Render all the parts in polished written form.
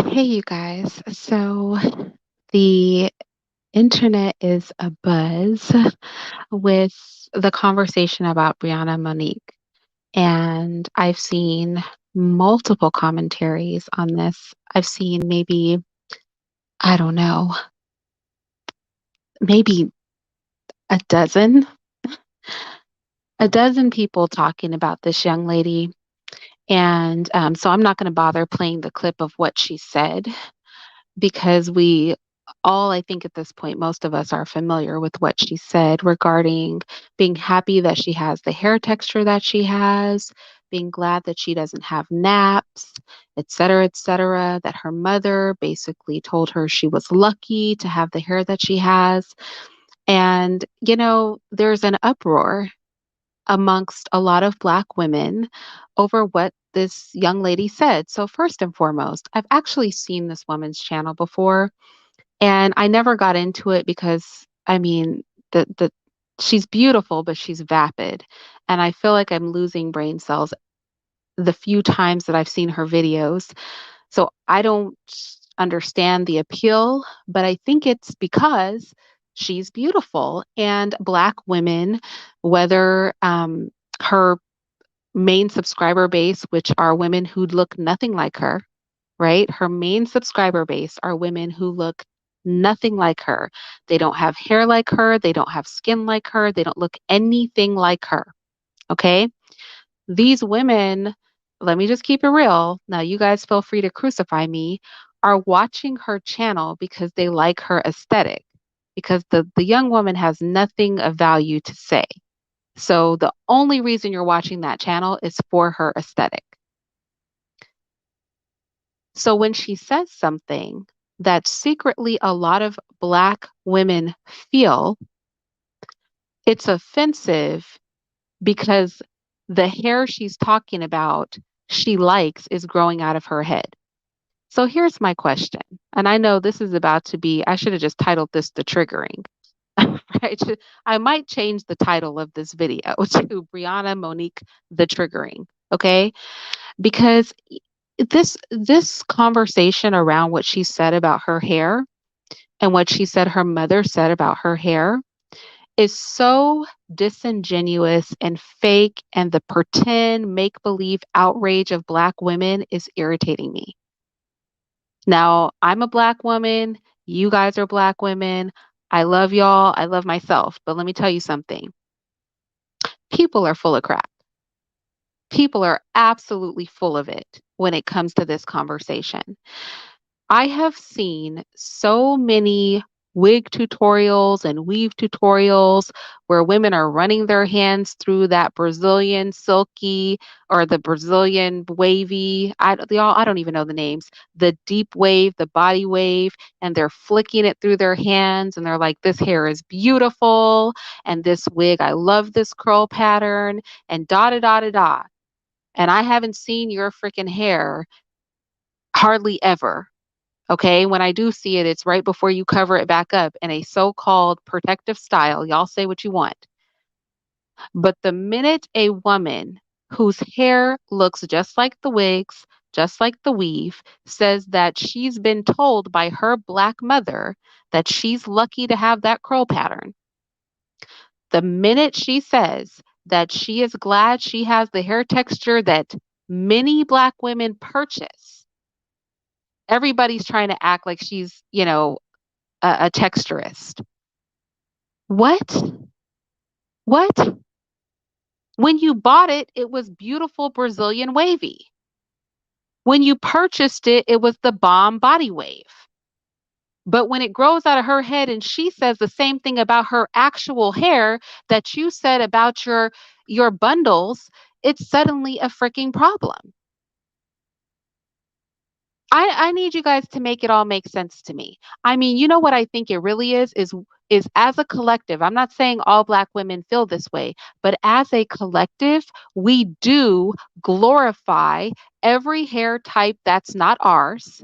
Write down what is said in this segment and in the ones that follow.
Hey, you guys. So the internet is abuzz with the conversation about Briana and Monique. And I've seen multiple commentaries on this. I've seen maybe, I don't know, maybe a dozen, a dozen people talking about this young lady. And so I'm not going to bother playing the clip of what she said because we all, I think at this point, most of us are familiar with what she said regarding being happy that she has the hair texture that she has, being glad that she doesn't have naps, et cetera, that her mother basically told her she was lucky to have the hair that she has. And, there's an uproar amongst a lot of Black women over what this young lady said. So, first and foremost, I've actually seen this woman's channel before, and I never got into it because, I mean, the she's beautiful, but she's vapid, and I feel like I'm losing brain cells the few times that I've seen her videos. So I don't understand the appeal, but I think it's because she's beautiful and Black women, whether her main subscriber base, which are women who look nothing like her, right? Her main subscriber base are women who look nothing like her. They don't have hair like her. They don't have skin like her. They don't look anything like her. Okay. These women, let me just keep it real. Now, you guys feel free to crucify me, are watching her channel because they like her aesthetic, because the young woman has nothing of value to say. So the only reason you're watching that channel is for her aesthetic. So when she says something that secretly a lot of Black women feel, it's offensive because the hair she's talking about she likes is growing out of her head. So here's my question. And I know this is about to be, I should have just titled this The Triggering. Right? I might change the title of this video to Briana Monique The Triggering. Okay? Because this conversation around what she said about her hair and what she said her mother said about her hair is so disingenuous and fake, and the pretend make believe outrage of Black women is irritating me. Now, I'm a Black woman, you guys are Black women. I love y'all, I love myself, but let me tell you something. People are full of crap. People are absolutely full of it when it comes to this conversation. I have seen so many wig tutorials and weave tutorials where women are running their hands through that Brazilian silky or the Brazilian wavy. I don't even know the names. The deep wave, the body wave, and they're flicking it through their hands and they're like, this hair is beautiful. And this wig, I love this curl pattern and da da da da da. And I haven't seen your freaking hair hardly ever. Okay, when I do see it, it's right before you cover it back up in a so called protective style. Y'all say what you want. But the minute a woman whose hair looks just like the wigs, just like the weave, says that she's been told by her Black mother that she's lucky to have that curl pattern, the minute she says that she is glad she has the hair texture that many Black women purchase, everybody's trying to act like she's, a texturist. What? What? When you bought it, it was beautiful Brazilian wavy. When you purchased it, it was the bomb body wave. But when it grows out of her head and she says the same thing about her actual hair that you said about your bundles, it's suddenly a freaking problem. I need you guys to make it all make sense to me. I mean, you know what I think it really is as a collective. I'm not saying all Black women feel this way, but as a collective, we do glorify every hair type that's not ours.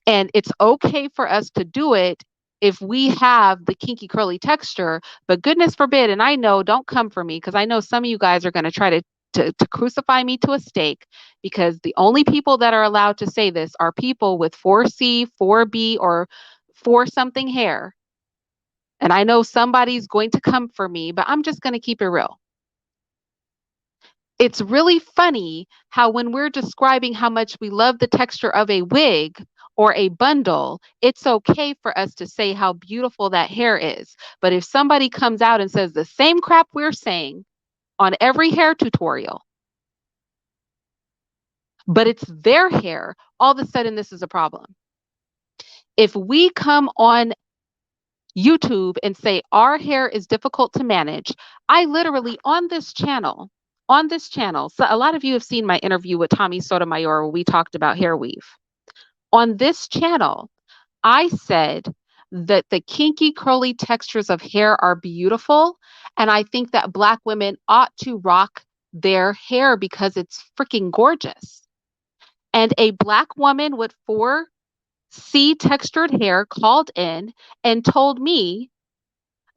And it's okay for us to do it if we have the kinky curly texture, but goodness forbid, and I know, don't come for me because I know some of you guys are going to try to to crucify me to a stake, because the only people that are allowed to say this are people with 4C, 4B, or 4 something hair. And I know somebody's going to come for me, but I'm just going to keep it real. It's really funny how when we're describing how much we love the texture of a wig or a bundle, it's okay for us to say how beautiful that hair is. But if somebody comes out and says the same crap we're saying on every hair tutorial, but it's their hair, all of a sudden this is a problem. If we come on YouTube and say our hair is difficult to manage, I literally on this channel, so a lot of you have seen my interview with Tommy Sotomayor where we talked about hair weave. On this channel, I said that the kinky, curly textures of hair are beautiful. And I think that Black women ought to rock their hair because it's freaking gorgeous. And a Black woman with 4C textured hair called in and told me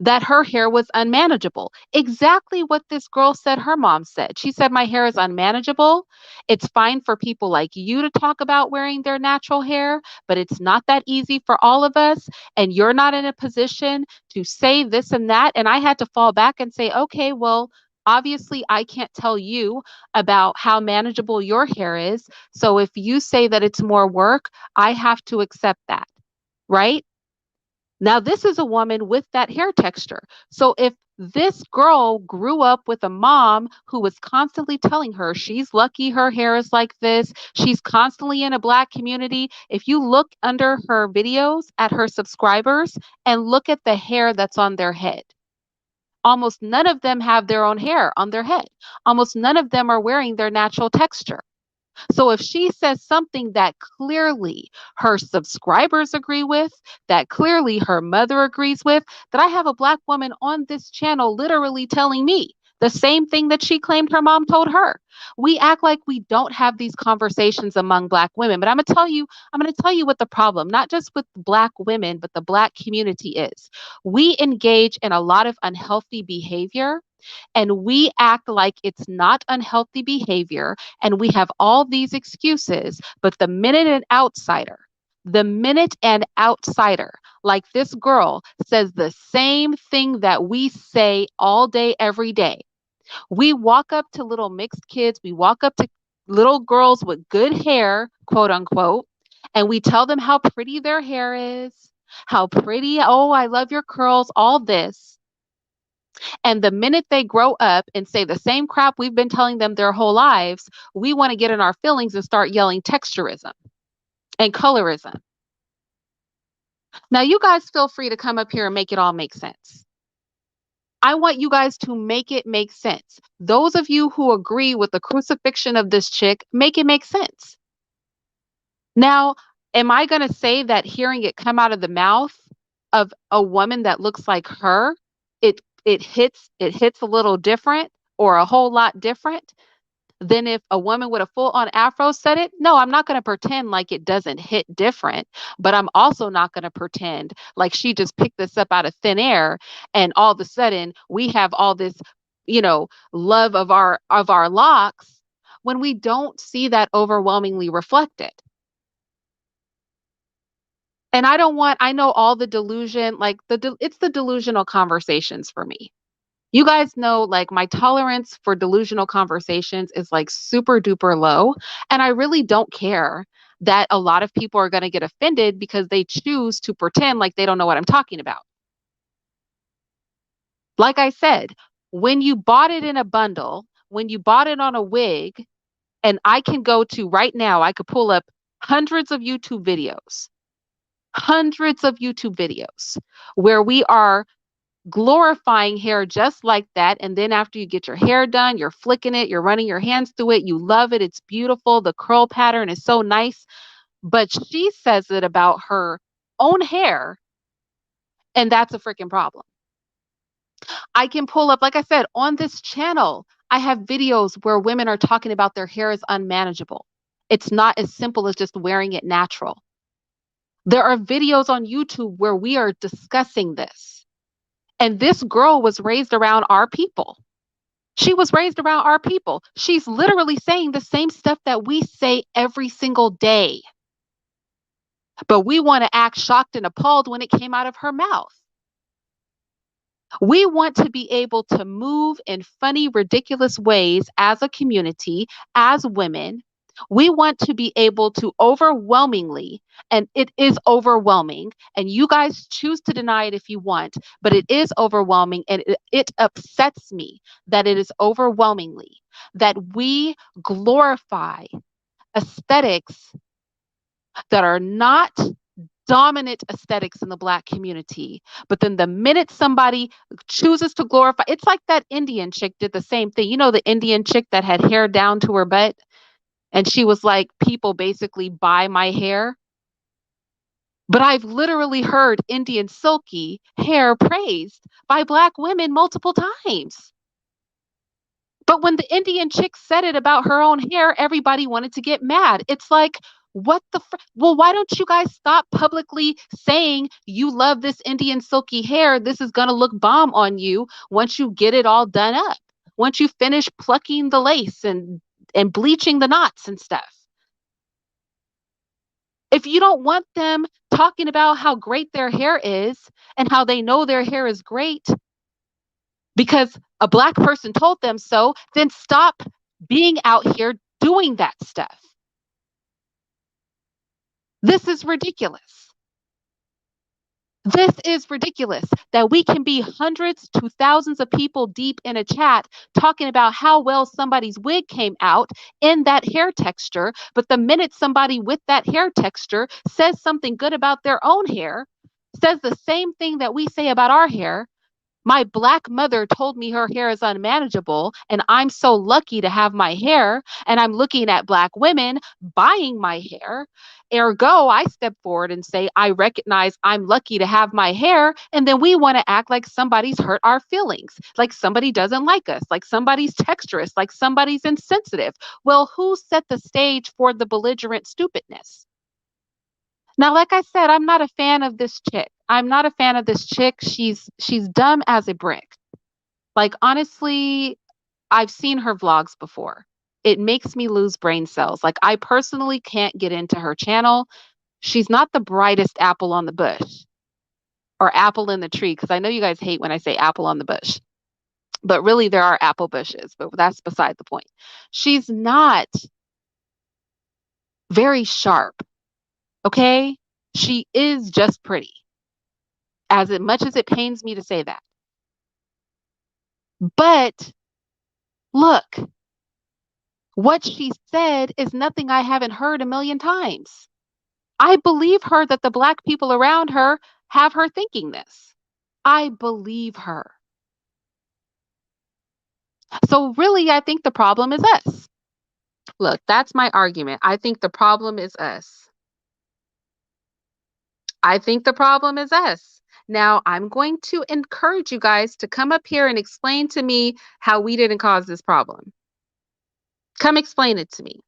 that her hair was unmanageable. Exactly what this girl said her mom said. She said, my hair is unmanageable. It's fine for people like you to talk about wearing their natural hair, but it's not that easy for all of us. And you're not in a position to say this and that. And I had to fall back and say, okay, well, obviously I can't tell you about how manageable your hair is. So if you say that it's more work, I have to accept that, right? Now, this is a woman with that hair texture. So if this girl grew up with a mom who was constantly telling her she's lucky her hair is like this, she's constantly in a Black community. If you look under her videos at her subscribers and look at the hair that's on their head, almost none of them have their own hair on their head. Almost none of them are wearing their natural texture. So if she says something that clearly her subscribers agree with, that clearly her mother agrees with, that I have a Black woman on this channel literally telling me the same thing that she claimed her mom told her. We act like we don't have these conversations among Black women, but I'm going to tell you what the problem, not just with Black women, but the Black community is. We engage in a lot of unhealthy behavior and we act like it's not unhealthy behavior and we have all these excuses. But the minute an outsider, like this girl, says the same thing that we say all day, every day, we walk up to little mixed kids, we walk up to little girls with good hair, quote unquote, and we tell them how pretty their hair is, how pretty, oh, I love your curls, all this. And the minute they grow up and say the same crap we've been telling them their whole lives, we want to get in our feelings and start yelling texturism and colorism. Now, you guys feel free to come up here and make it all make sense. I want you guys to make it make sense. Those of you who agree with the crucifixion of this chick, make it make sense. Now, am I going to say that hearing it come out of the mouth of a woman that looks like her, it hits a little different or a whole lot different than if a woman with a full on afro said it? No, I'm not going to pretend like it doesn't hit different, but I'm also not going to pretend like she just picked this up out of thin air and all of a sudden we have all this, love of our locks when we don't see that overwhelmingly reflected. And I know all the delusion, like it's the delusional conversations for me. You guys know, like, my tolerance for delusional conversations is like super duper low. And I really don't care that a lot of people are going to get offended because they choose to pretend like they don't know what I'm talking about. Like I said, when you bought it in a bundle, when you bought it on a wig, and I can go to right now, I could pull up hundreds of YouTube videos where we are glorifying hair just like that. And then after you get your hair done, you're flicking it, you're running your hands through it, you love it, it's beautiful, the curl pattern is so nice. But she says it about her own hair, and that's a freaking problem. I can pull up, like I said, on this channel, I have videos where women are talking about their hair is unmanageable. It's not as simple as just wearing it natural. There are videos on YouTube where we are discussing this. And this girl was raised around our people. She was raised around our people. She's literally saying the same stuff that we say every single day. But we want to act shocked and appalled when it came out of her mouth. We want to be able to move in funny, ridiculous ways as a community, as women. We want to be able to overwhelmingly, and it is overwhelming, and you guys choose to deny it if you want, but it is overwhelming, and it upsets me that it is overwhelmingly that we glorify aesthetics that are not dominant aesthetics in the Black community. But then the minute somebody chooses to glorify, it's like that Indian chick did the same thing. You know, the Indian chick that had hair down to her butt, and she was like, people basically buy my hair. But I've literally heard Indian silky hair praised by Black women multiple times. But when the Indian chick said it about her own hair, everybody wanted to get mad. It's like, what the well, why don't you guys stop publicly saying you love this Indian silky hair? This is going to look bomb on you once you get it all done up. Once you finish plucking the lace and bleaching the knots and stuff. If you don't want them talking about how great their hair is and how they know their hair is great, because a Black person told them so, then stop being out here doing that stuff. This is ridiculous. This is ridiculous that we can be hundreds to thousands of people deep in a chat talking about how well somebody's wig came out in that hair texture. But the minute somebody with that hair texture says something good about their own hair, says the same thing that we say about our hair, my Black mother told me her hair is unmanageable, and I'm so lucky to have my hair. And I'm looking at Black women buying my hair. Ergo, I step forward and say, I recognize I'm lucky to have my hair. And then we want to act like somebody's hurt our feelings, like somebody doesn't like us, like somebody's texturous, like somebody's insensitive. Well, who set the stage for the belligerent stupidness? Now, like I said, I'm not a fan of this chick. I'm not a fan of this chick. She's dumb as a brick. Like honestly, I've seen her vlogs before. It makes me lose brain cells. Like I personally can't get into her channel. She's not the brightest apple on the bush or apple in the tree, because I know you guys hate when I say apple on the bush. But really there are apple bushes, but that's beside the point. She's not very sharp. Okay? She is just pretty. As much as it pains me to say that. But look, what she said is nothing I haven't heard a million times. I believe her that the Black people around her have her thinking this. I believe her. So really, I think the problem is us. Look, that's my argument. I think the problem is us. I think the problem is us. Now, I'm going to encourage you guys to come up here and explain to me how we didn't cause this problem. Come explain it to me.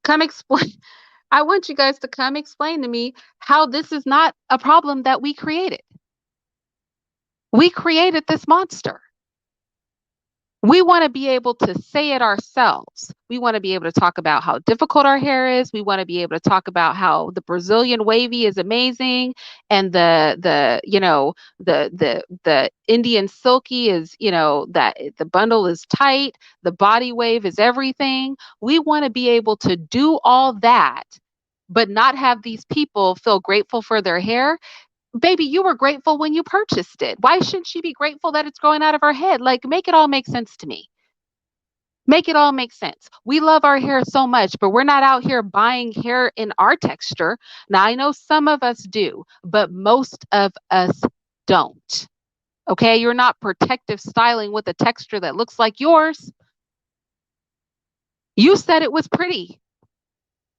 Come explain. I want you guys to come explain to me how this is not a problem that we created. We created this monster. We want to be able to say it ourselves. We want to be able to talk about how difficult our hair is. We want to be able to talk about how the Brazilian wavy is amazing, and the Indian silky is, that the bundle is tight, the body wave is everything. We want to be able to do all that, but not have these people feel grateful for their hair. Baby, you were grateful when you purchased it. Why shouldn't she be grateful that it's growing out of her head? Like, make it all make sense to me. Make it all make sense. We love our hair so much, but we're not out here buying hair in our texture. Now, I know some of us do, but most of us don't. Okay, you're not protective styling with a texture that looks like yours. You said it was pretty,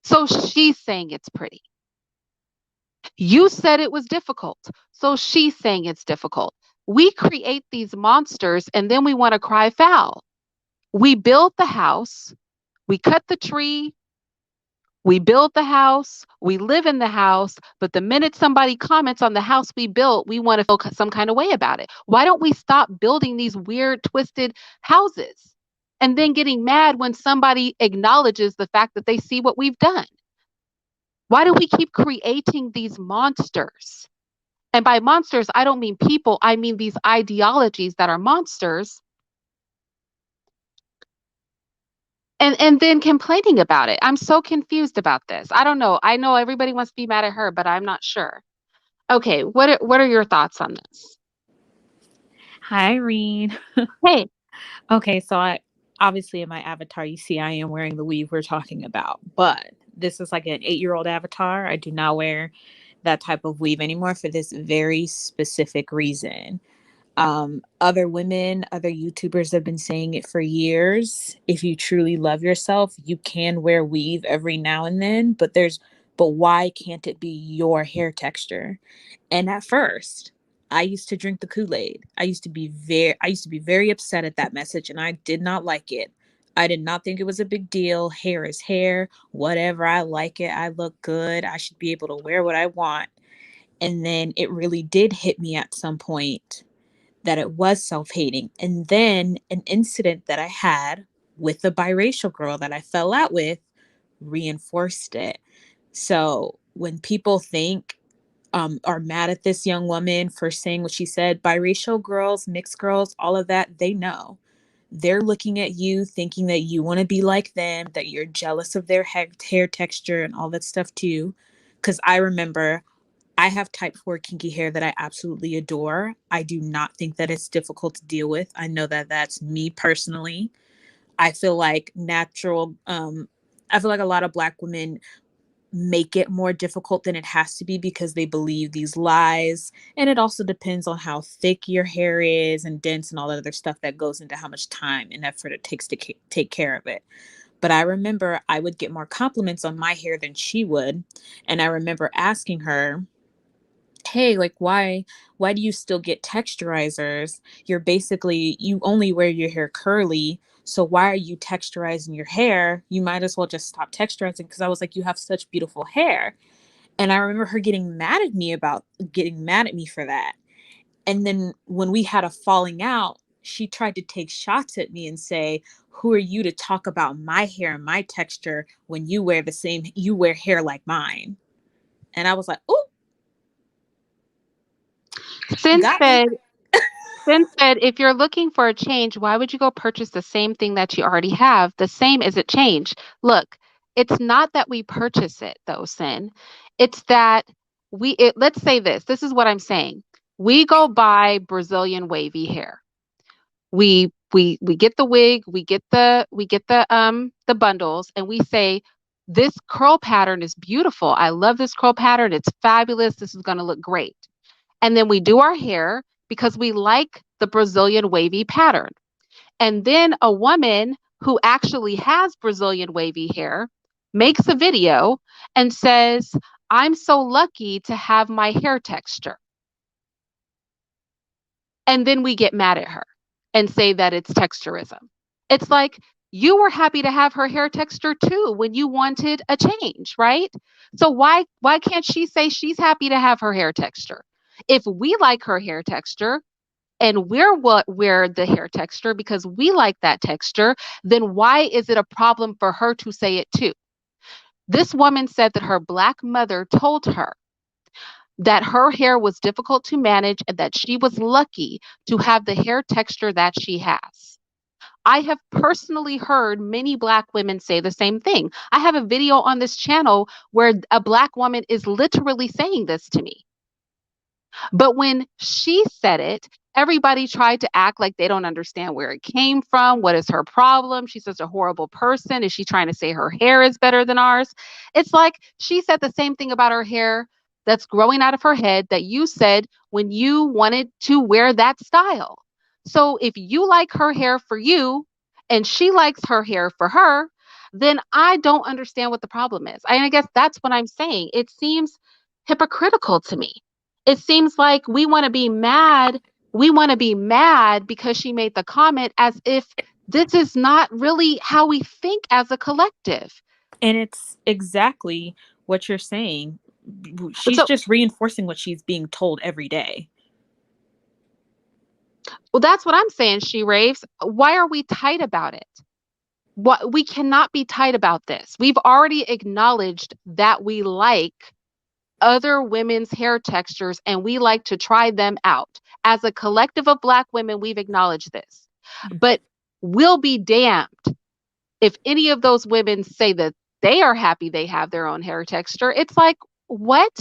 so she's saying it's pretty. You said it was difficult, so she's saying it's difficult. We create these monsters and then we want to cry foul. We build the house, we cut the tree, We build the house, we live in the house, but the minute somebody comments on the house we built, we want to feel some kind of way about it. Why don't we stop building these weird, twisted houses and then getting mad when somebody acknowledges the fact that they see what we've done? Why do we keep creating these monsters? And by monsters, I don't mean people, I mean these ideologies that are monsters, and then complaining about it. I'm so confused about this. I don't know. I know everybody wants to be mad at her, but I'm not sure. Okay, what are your thoughts on this? Hi, Reen. Hey, Okay, so I obviously in my avatar, you see I am wearing the weave we're talking about, but this is like an 8-year-old avatar. I do not wear that type of weave anymore for this very specific reason. Other women, other YouTubers have been saying it for years. If you truly love yourself, you can wear weave every now and then, but why can't it be your hair texture? And at first, I used to drink the Kool-Aid. I used to be very upset at that message and I did not like it. I did not think it was a big deal. Hair is hair, whatever. I like it. I look good. I should be able to wear what I want. And then it really did hit me at some point that it was self-hating. And then an incident that I had with a biracial girl that I fell out with reinforced it. So when people think are mad at this young woman for saying what she said, biracial girls, mixed girls, all of that, they know. They're looking at you thinking that you want to be like them, that you're jealous of their hair texture and all that stuff too. Because I remember I have type 4 kinky hair that I absolutely adore. I do not think that it's difficult to deal with. I know that that's me personally. I feel like I feel like a lot of Black women make it more difficult than it has to be because they believe these lies. And it also depends on how thick your hair is and dense and all that other stuff that goes into how much time and effort it takes to take care of it. But I remember I would get more compliments on my hair than she would. And I remember asking her, hey, like why do you still get texturizers? You only wear your hair curly, so why are you texturizing your hair? You might as well just stop texturizing, because I was like, you have such beautiful hair. And I remember her getting mad at me for that. And then when we had a falling out, she tried to take shots at me and say, who are you to talk about my hair and my texture when you wear hair like mine? And I was like, oh, she Sin got me. said, Sin said, if you're looking for a change, why would you go purchase the same thing that you already have? The same isn't change. Look, it's not that we purchase it though, Sin. It's that let's say this. This is what I'm saying. We go buy Brazilian wavy hair. We get the wig, we get the bundles, and we say this curl pattern is beautiful. I love this curl pattern. It's fabulous. This is going to look great. And then we do our hair because we like the Brazilian wavy pattern. And then a woman who actually has Brazilian wavy hair makes a video and says, I'm so lucky to have my hair texture. And then we get mad at her and say that it's texturism. It's like you were happy to have her hair texture too when you wanted a change, right? So why can't she say she's happy to have her hair texture? If we like her hair texture and we're the hair texture because we like that texture, then why is it a problem for her to say it too? This woman said that her Black mother told her that her hair was difficult to manage and that she was lucky to have the hair texture that she has. I have personally heard many Black women say the same thing. I have a video on this channel where a Black woman is literally saying this to me. But when she said it, everybody tried to act like they don't understand where it came from. What is her problem? She's such a horrible person. Is she trying to say her hair is better than ours? It's like she said the same thing about her hair that's growing out of her head that you said when you wanted to wear that style. So if you like her hair for you and she likes her hair for her, then I don't understand what the problem is. I guess that's what I'm saying. It seems hypocritical to me. It seems like we want to be mad. We want to be mad because she made the comment as if this is not really how we think as a collective. And it's exactly what you're saying. But She's so, just reinforcing what she's being told every day. well, that's what I'm saying, she raves. Why are we tight about it? What, we cannot be tight about this. We've already acknowledged that we like other women's hair textures and we like to try them out. As a collective of Black women, we've acknowledged this. But we'll be damned if any of those women say that they are happy they have their own hair texture. It's like, what?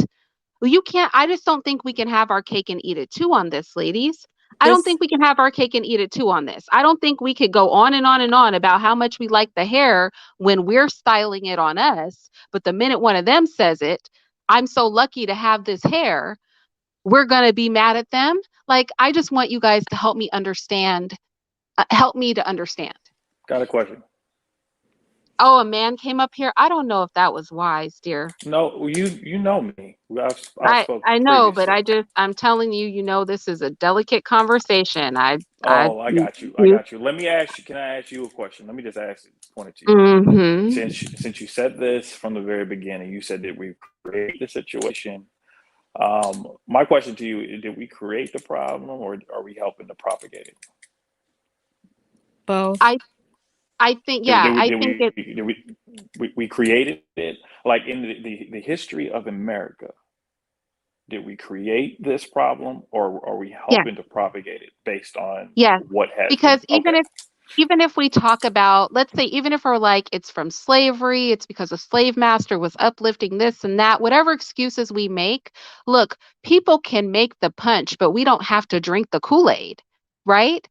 Well, you can't, I just don't think we can have our cake and eat it too on this, ladies. I don't This think we can have our cake and eat it too on this. I don't think we could go on and on and on about how much we like the hair when we're styling it on us. But the minute one of them says it, I'm so lucky to have this hair, we're going to be mad at them. Like, I just want you guys to help me understand, help me to understand. Got a question. Oh, a man came up here. I don't know if that was wise, dear. No, you know me. I've spoke I know, but previously. I'm telling you, this is a delicate conversation. I Oh, I got you. I you got you. Let me ask you. Can I ask you a question? Let me just ask it, point it to you. mhm. Since you said this from the very beginning, you said that we create the situation. My question to you: did we create the problem, or are we helping to propagate it? both. I I think, Did, yeah, did we I did think we it, did we created it? Like in the history of America, did we create this problem, or are we yeah, helping to propagate it based on yes. what has Because been? Okay, even if we talk about, let's say, even if we're like, it's from slavery, it's because a slave master was uplifting this and that, whatever excuses we make, look, people can make the punch, but we don't have to drink the Kool-Aid, right?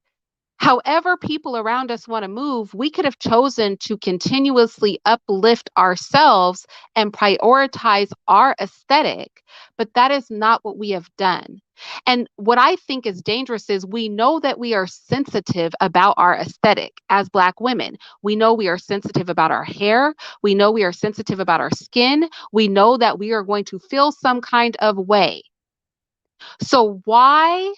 However, people around us want to move, we could have chosen to continuously uplift ourselves and prioritize our aesthetic, but that is not what we have done. And what I think is dangerous is we know that we are sensitive about our aesthetic as Black women. We know we are sensitive about our hair. We know we are sensitive about our skin. We know that we are going to feel some kind of way. So, why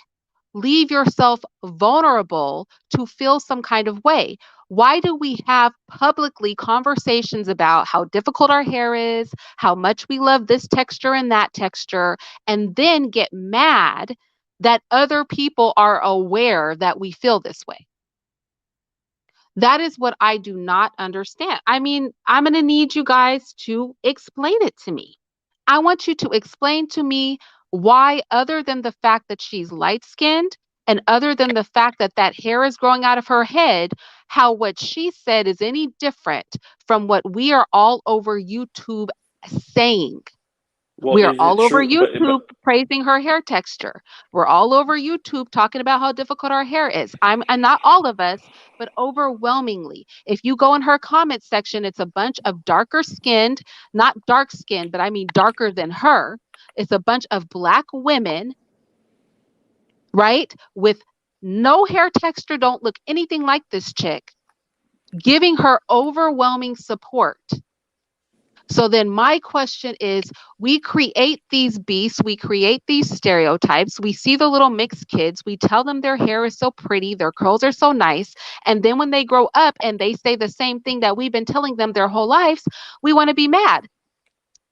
leave yourself vulnerable to feel some kind of way? Why do we have publicly conversations about how difficult our hair is, how much we love this texture and that texture, and then get mad that other people are aware that we feel this way? That is what I do not understand. I mean, I'm going to need you guys to explain it to me. I want you to explain to me why, other than the fact that she's light skinned and other than the fact that that hair is growing out of her head, how what she said is any different from what we are all over YouTube saying. well, We are is it all over true? YouTube praising her hair texture. We're all over YouTube talking about how difficult our hair is. And not all of us, but overwhelmingly. If you go in her comment section, it's a bunch of darker skinned, not dark skinned, but I mean darker than her. It's a bunch of Black women, right? With no hair texture, don't look anything like this chick, giving her overwhelming support. So then my question is, we create these beasts, we create these stereotypes, we see the little mixed kids, we tell them their hair is so pretty, their curls are so nice, and then when they grow up and they say the same thing that we've been telling them their whole lives, we want to be mad.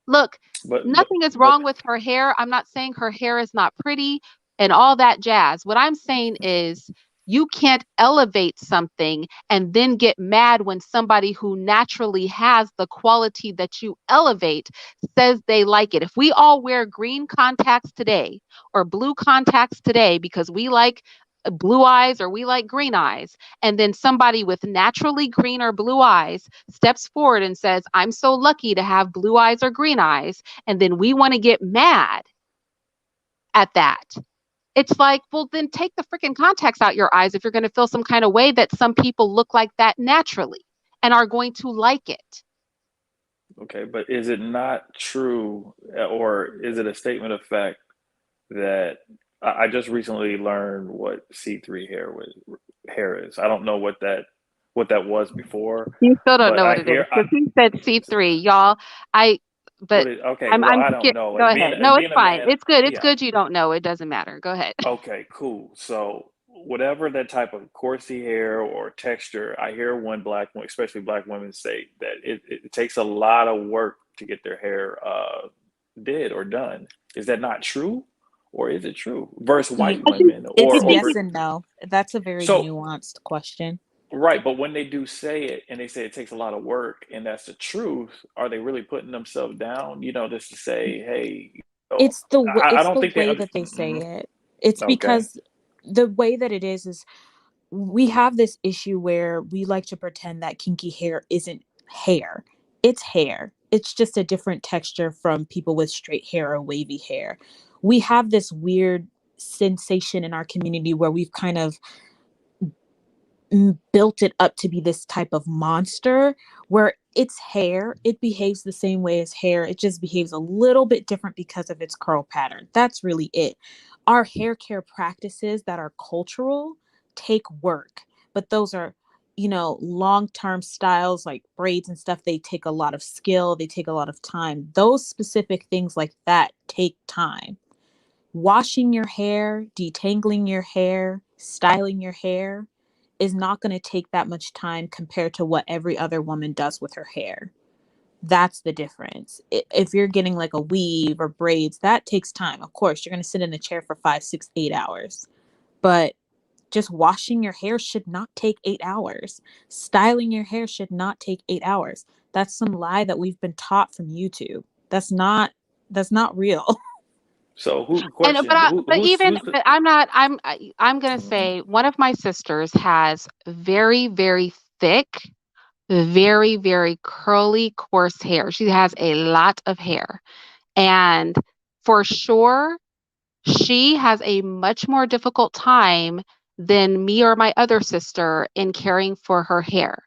Look, but but nothing is but wrong with her hair. I'm not saying her hair is not pretty and all that jazz. What I'm saying is you can't elevate something and then get mad when somebody who naturally has the quality that you elevate says they like it. If we all wear green contacts today or blue contacts today because we like blue eyes or we like green eyes, and then somebody with naturally green or blue eyes steps forward and says, I'm so lucky to have blue eyes or green eyes, and then we want to get mad at that. It's like, well, then take the freaking contacts out your eyes if you're going to feel some kind of way that some people look like that naturally and are going to like it. okay, but is it not true, or is it a statement of fact that I just recently learned what C3 hair is. I don't know what that was before, You still don't but know what I it is hear I because he said C3, y'all. I, what but is okay. Well, I'm I don't scared. know. Go ahead. As No, it's being a fine. man, It's good. It's yeah. good. You don't know. It doesn't matter. Go ahead. Okay, cool. So whatever that type of coursey hair or texture, I hear especially black women say that it takes a lot of work to get their hair did or done. Is that not true? Or is it true? Versus white I think women It's or yes and no. That's a very so nuanced question. right, but when they do say it and they say it takes a lot of work and that's the truth, are they really putting themselves down? Just to say, hey, I It's don't the think they way that they understand. say it. It's Okay. because the way that it is we have this issue where we like to pretend that kinky hair isn't hair. It's hair. It's just a different texture from people with straight hair or wavy hair. We have this weird sensation in our community where we've kind of built it up to be this type of monster where it's hair. It behaves the same way as hair. It just behaves a little bit different because of its curl pattern. That's really it. Our hair care practices that are cultural take work, but those are, long-term styles like braids and stuff. They take a lot of skill. They take a lot of time. Those specific things like that take time. Washing your hair, detangling your hair, styling your hair is not going to take that much time compared to what every other woman does with her hair. That's the difference. If you're getting like a weave or braids, that takes time. Of course, you're going to sit in a chair for 5, 6, 8 hours. But just washing your hair should not take 8 hours. Styling your hair should not take 8 hours. That's some lie that we've been taught from YouTube. That's not real. So who And question but even who's the but I'm gonna say one of my sisters has very, very thick, very, very curly, coarse hair. She has a lot of hair. And for sure, she has a much more difficult time than me or my other sister in caring for her hair.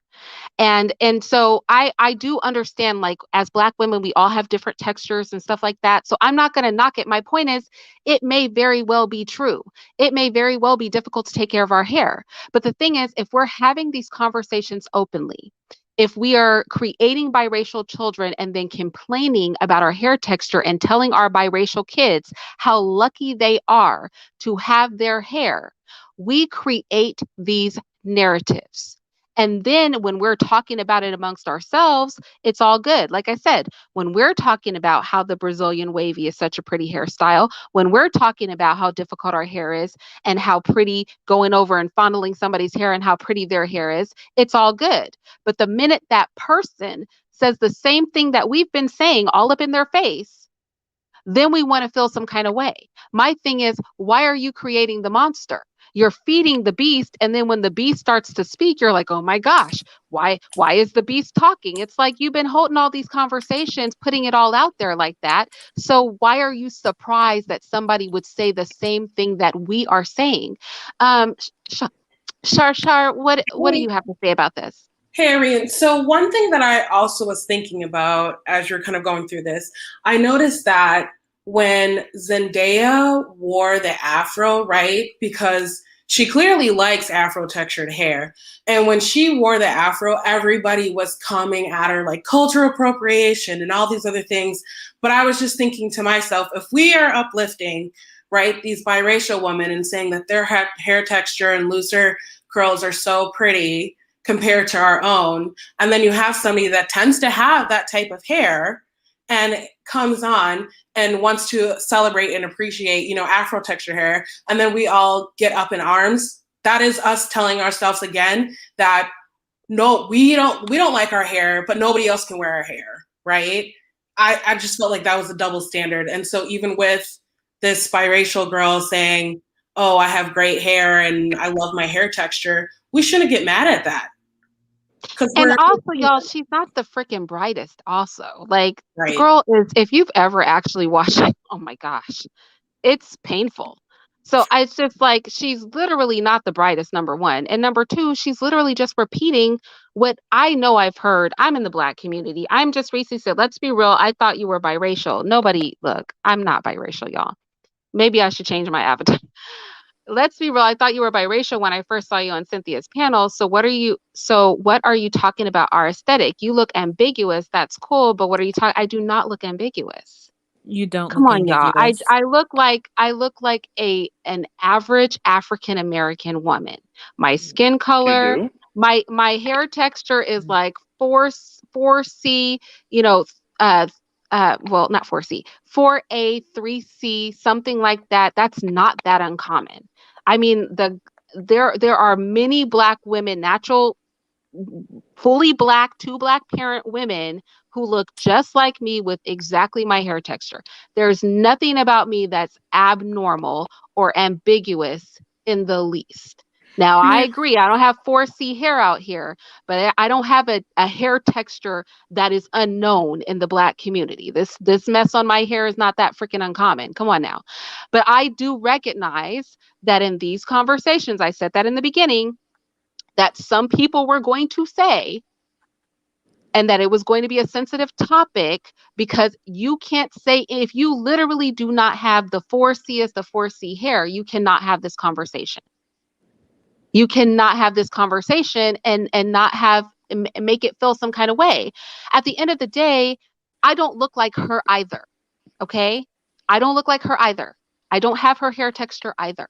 And so I do understand, like, as black women we all have different textures and stuff like that, so I'm not going to knock it. My point is, it may very well be true. It may very well be difficult to take care of our hair, but the thing is, if we're having these conversations openly, if we are creating biracial children and then complaining about our hair texture and telling our biracial kids how lucky they are to have their hair, we create these narratives. And then when we're talking about it amongst ourselves, it's all good. Like I said, when we're talking about how the Brazilian wavy is such a pretty hairstyle, when we're talking about how difficult our hair is and how pretty going over and fondling somebody's hair and how pretty their hair is, it's all good. But the minute that person says the same thing that we've been saying all up in their face, then we want to feel some kind of way. My thing is, why are you creating the monster? You're feeding the beast, and then when the beast starts to speak, you're like, oh my gosh, why is the beast talking? It's like you've been holding all these conversations, putting it all out there like that. So why are you surprised that somebody would say the same thing that we are saying? Um, Shar, what do Hey, you have to say about this? Arian. So one thing that I also was thinking about as you're kind of going through this, I noticed that when Zendaya wore the afro, right? Because she clearly likes afro textured hair. And when she wore the afro, everybody was coming at her like cultural appropriation and all these other things. But I was just thinking to myself, if we are uplifting, right, these biracial women and saying that their hair texture and looser curls are so pretty compared to our own. And then you have somebody that tends to have that type of hair and comes on and wants to celebrate and appreciate, Afro texture hair. And then we all get up in arms. That is us telling ourselves again that no, we don't like our hair, but nobody else can wear our hair, right? I just felt like that was a double standard. And so even with this biracial girl saying, oh, I have great hair and I love my hair texture, we shouldn't get mad at that. Because And we're also, y'all, she's not the freaking brightest also. Like, the right. girl is, if you've ever actually watched it, oh my gosh, it's painful. So it's just like she's literally not the brightest, number one. And number two, she's literally just repeating what I know I've heard. I'm in the black community. I'm just recently said, let's be real. I thought you were biracial. Nobody, look, I'm not biracial, y'all. Maybe I should change my avatar. Let's be real. I thought you were biracial when I first saw you on Cynthia's panel. So what are you talking about our aesthetic? You look ambiguous. That's cool. But what are you talking? I do not look ambiguous. You don't Come look on, y'all. I ambiguous. I look like an average African American woman. My skin You color, do? my hair texture is like 4C, you know, uh well, not 4C, 4A, 3C, something like that. That's not that uncommon. I mean, there are many black women, natural fully black, two black parent women who look just like me with exactly my hair texture. There's nothing about me that's abnormal or ambiguous in the least. Now, And I I, agree. I don't have 4C hair out here, but I don't have a hair texture that is unknown in the black community. This mess on my hair is not that freaking uncommon. Come on now. But I do recognize that in these conversations, I said that in the beginning, that some people were going to say, and that it was going to be a sensitive topic because you can't say, if you literally do not have the 4C as the 4C hair, you cannot have this conversation. You cannot have this conversation and not have make it feel some kind of way. At the end of the day, I don't look like her either. Okay? I don't look like her either. I don't have her hair texture either.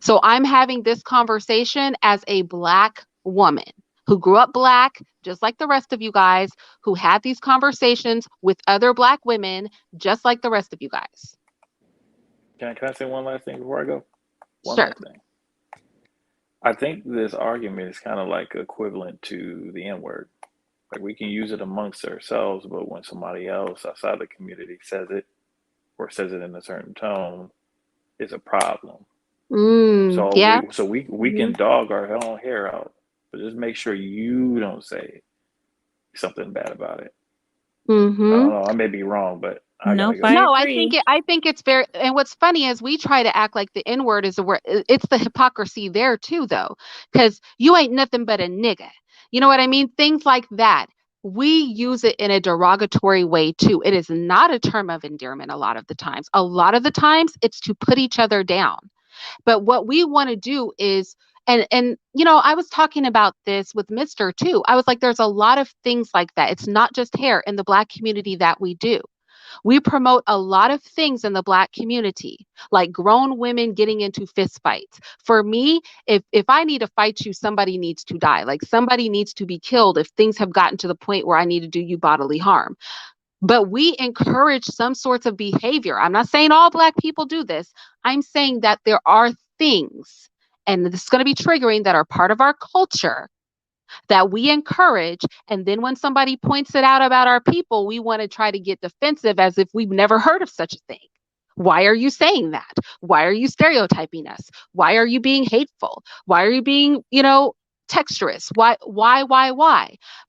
So I'm having this conversation as a black woman who grew up black, just like the rest of you guys, who had these conversations with other black women, just like the rest of you guys. Can I say one last thing before I go? One Sure. last thing. I think this argument is kind of like equivalent to the N word. Like we can use it amongst ourselves, but when somebody else outside the community says it or says it in a certain tone, it's a problem. So Yeah. we Hmm. can dog our own hair out, but just make sure you don't say something bad about it. I Hmm. don't know. I may be wrong, but I gotta nope, go. I No, agree. I think it's very, and what's funny is we try to act like the N word is a word. It's the hypocrisy there too, though, because you ain't nothing but a nigga. You know what I mean? Things like that. We use it in a derogatory way too. It is not a term of endearment a lot of the times. A lot of the times it's to put each other down. But what we want to do is, and I was talking about this with Mr. too. I was like, there's a lot of things like that. It's not just hair in the black community that we do. We promote a lot of things in the black community, like grown women getting into fist fights. For me, if I need to fight you, somebody needs to die. Like somebody needs to be killed if things have gotten to the point where I need to do you bodily harm. But we encourage some sorts of behavior. I'm not saying all black people do this. I'm saying that there are things, and this is going to be triggering, that are part of our culture that we encourage. And then when somebody points it out about our people, we want to try to get defensive as if we've never heard of such a thing. Why are you saying that? Why are you stereotyping us? Why are you being hateful? Why are you being, texturous? Why?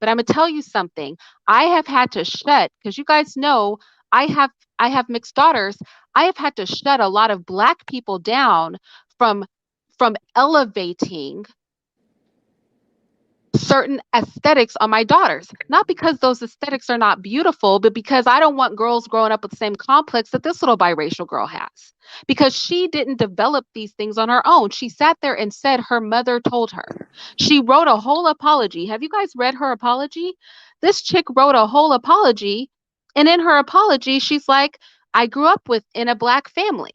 But I'm gonna tell you something. I have had to shut, because you guys know I have mixed daughters. I have had to shut a lot of black people down from elevating certain aesthetics on my daughters. Not because those aesthetics are not beautiful, but because I don't want girls growing up with the same complex that this little biracial girl has. Because she didn't develop these things on her own. She sat there and said her mother told her. She wrote a whole apology. Have you guys read her apology? This chick wrote a whole apology. And in her apology, she's like, I grew up in a black family.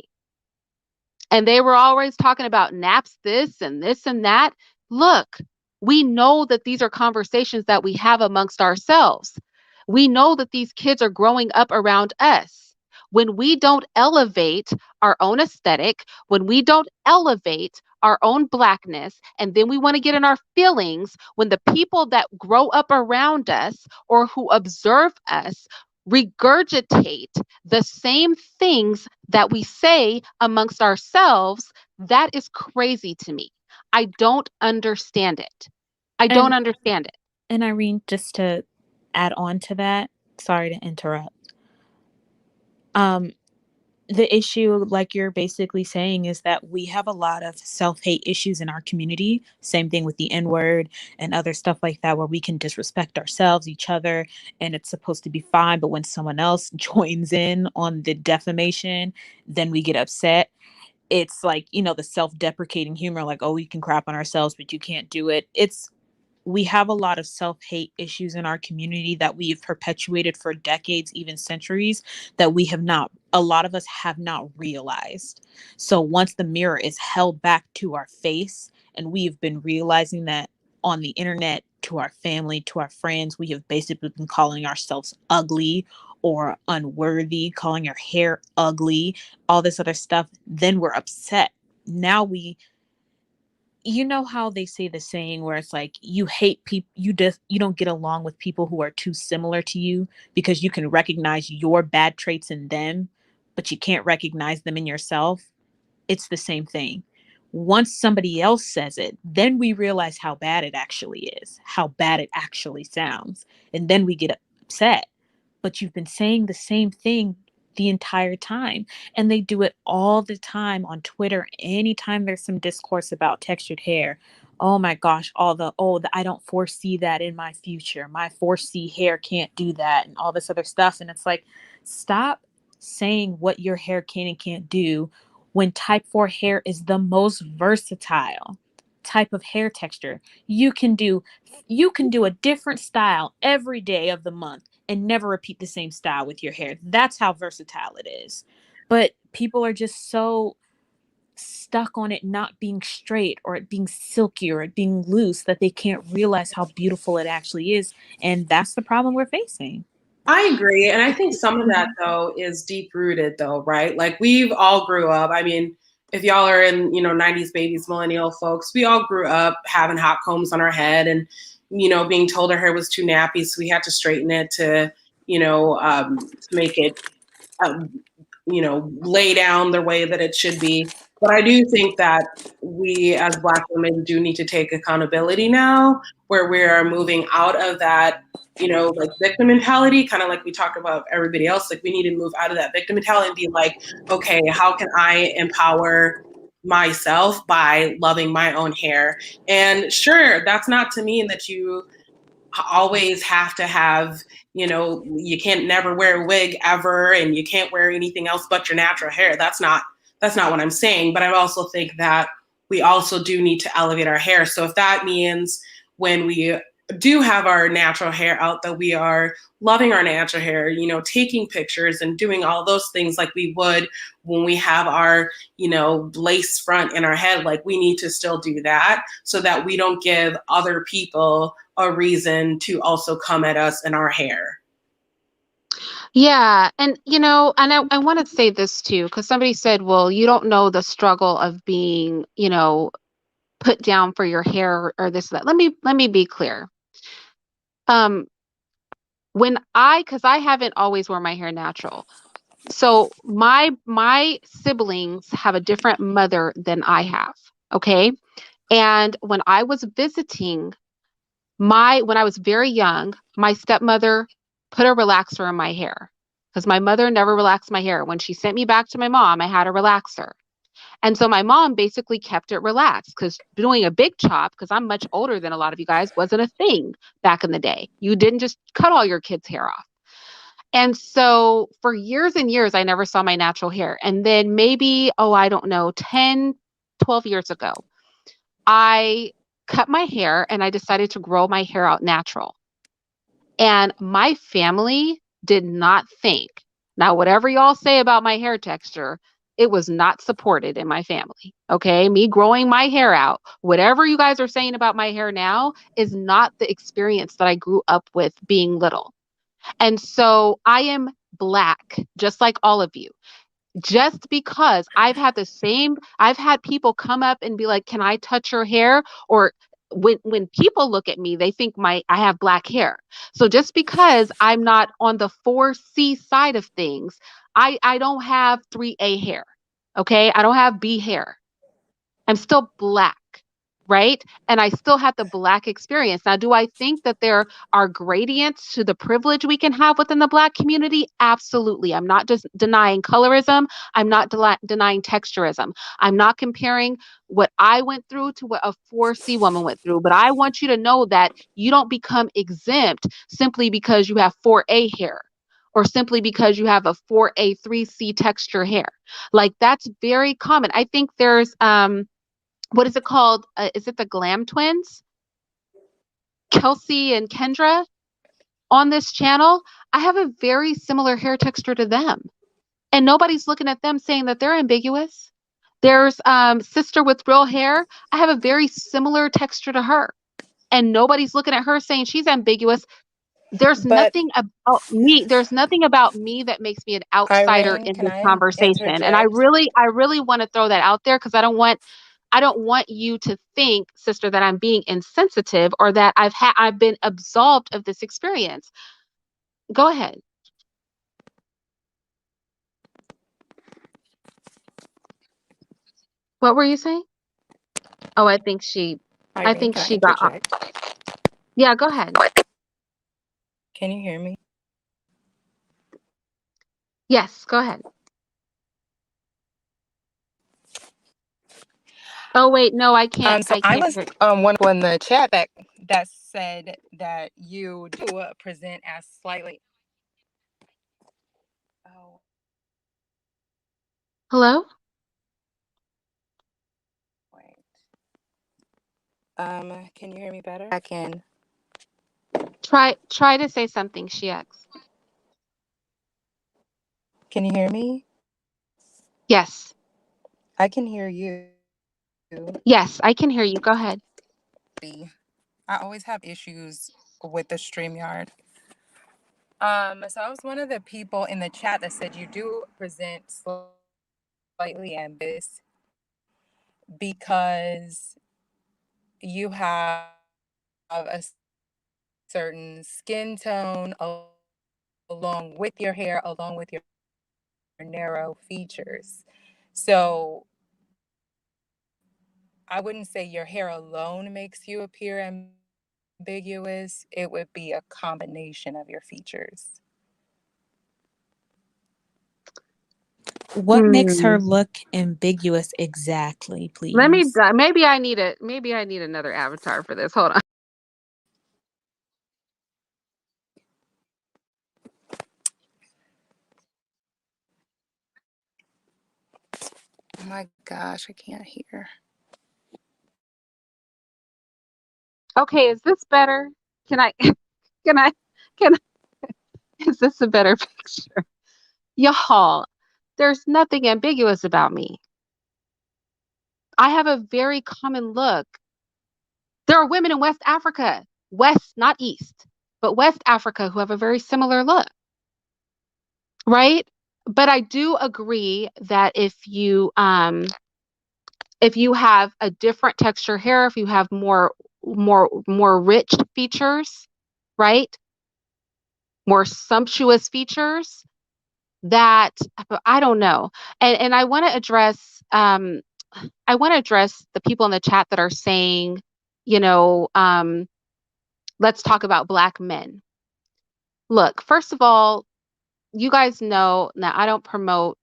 And they were always talking about naps, this and that. Look, we know that these are conversations that we have amongst ourselves. We know that these kids are growing up around us. When we don't elevate our own aesthetic, when we don't elevate our own blackness, and then we want to get in our feelings when the people that grow up around us or who observe us regurgitate the same things that we say amongst ourselves, that is crazy to me. I don't understand it. I don't And understand it. and Irene, just to add on to that, sorry to interrupt. Um, the issue, like you're basically saying, is that we have a lot of self-hate issues in our community. Same thing with the N-word and other stuff like that, where we can disrespect ourselves, each other, and it's supposed to be fine. But when someone else joins in on the defamation, then we get upset. It's like, the self-deprecating humor, like, oh, we can crap on ourselves, but you can't do it. we have a lot of self-hate issues in our community that we've perpetuated for decades, even centuries, that a lot of us have not realized. So once the mirror is held back to our face, and we've been realizing that on the internet, to our family, to our friends, we have basically been calling ourselves ugly or unworthy, calling our hair ugly, all this other stuff, then we're upset. Now you know how they say the saying where it's like you hate people, you don't get along with people who are too similar to you because you can recognize your bad traits in them, but you can't recognize them in yourself. It's the same thing. Once somebody else says it, then we realize how bad it actually is, how bad it actually sounds, and then we get upset. But you've been saying the same thing the entire time. And they do it all the time on Twitter. Anytime there's some discourse about textured hair, oh my gosh, I don't foresee that in my future. My 4C hair can't do that and all this other stuff. And it's like, stop saying what your hair can and can't do when type 4 hair is the most versatile type of hair texture. You can do a different style every day of the month and never repeat the same style with your hair. That's how versatile it is. But people are just so stuck on it not being straight or it being silky or it being loose that they can't realize how beautiful it actually is. And that's the problem we're facing. I agree. And I think some of that, though, is deep rooted, though, right? Like, we've all grew up. I mean, if y'all are in, 90s babies, millennial folks, we all grew up having hot combs on our head and, being told our hair was too nappy. So we had to straighten it to, to make it, lay down the way that it should be. But I do think that we as Black women do need to take accountability now, where we are moving out of that, like victim mentality, kind of like we talk about everybody else. Like, we need to move out of that victim mentality and be like, okay, how can I empower myself by loving my own hair? And sure, that's not to mean that you always have to have, you can't never wear a wig ever and you can't wear anything else but your natural hair. That's not what I'm saying. But I also think that we also do need to elevate our hair. So if that means when we do have our natural hair out, that we are loving our natural hair, taking pictures and doing all those things like we would when we have our, lace front in our head, like we need to still do that so that we don't give other people a reason to also come at us in our hair. Yeah. And, I want to say this too, because somebody said, well, you don't know the struggle of being, put down for your hair or this, that. Let me be clear. Because I haven't always worn my hair natural. So my siblings have a different mother than I have. Okay. And when I was visiting when I was very young, my stepmother put a relaxer in my hair because my mother never relaxed my hair. When she sent me back to my mom, I had a relaxer. And so my mom basically kept it relaxed because doing a big chop, because I'm much older than a lot of you guys, wasn't a thing back in the day. You didn't just cut all your kids' hair off. And so for years and years, I never saw my natural hair. And then maybe, I don't know, 10, 12 years ago, I cut my hair and I decided to grow my hair out natural. And my family did not think, now, whatever y'all say about my hair texture, it was not supported in my family. Okay. Me growing my hair out, whatever you guys are saying about my hair now is not the experience that I grew up with being little. And so I am Black, just like all of you. Just because I've had people come up and be like, can I touch your hair? Or when people look at me, they think I have Black hair. So just because I'm not on the 4C side of things, I don't have 3A hair. Okay. I don't have B hair. I'm still Black, right? And I still have the Black experience. Now, do I think that there are gradients to the privilege we can have within the Black community? Absolutely. I'm not just denying colorism. I'm not denying texturism. I'm not comparing what I went through to what a 4C woman went through. But I want you to know that you don't become exempt simply because you have 4A hair, or simply because you have a 4A 3C texture hair. Like, that's very common. I think there's what is it called? Is it the Glam twins? Kelsey and Kendra on this channel, I have a very similar hair texture to them. And nobody's looking at them saying that they're ambiguous. There's sister with real hair. I have a very similar texture to her. And nobody's looking at her saying she's ambiguous. There's But nothing about me. There's nothing about me that makes me an outsider Irene, in can this I conversation. And interject? I really want to throw that out there because I don't want you to think, sister, that I'm being insensitive or that I've been absolved of this experience. Go ahead. What were you saying? Oh, I Irene, think can I she got, interject? yeah, go ahead. Can you hear me? Yes, go ahead. Oh, wait, no, I can't. So I I can't was hear. one in the chat that said that you do present as slightly. Oh, Hello? wait. Can you hear me better? I can. Try to say something, she asks. Can you hear me? Yes. I can hear you. Yes, I can hear you. Go ahead. I always have issues with the StreamYard. So I was one of the people in the chat that said you do present slightly ambiguous because you have a certain skin tone along with your hair, along with your narrow features. So I wouldn't say your hair alone makes you appear ambiguous. It would be a combination of your features. What makes her look ambiguous exactly, please? Maybe I need another avatar for this. Hold on. Oh my gosh, I can't hear. Okay, is this better? Can I can I can is this a better picture? Y'all, there's nothing ambiguous about me. I have a very common look. There are women in West Africa, West, not East, but West Africa who have a very similar look, right? But I do agree that if you have a different texture hair, if you have more rich features, right? More sumptuous features, that I don't know. And I want to address the people in the chat that are saying, you know, let's talk about Black men. Look, first of all, you guys know that I don't promote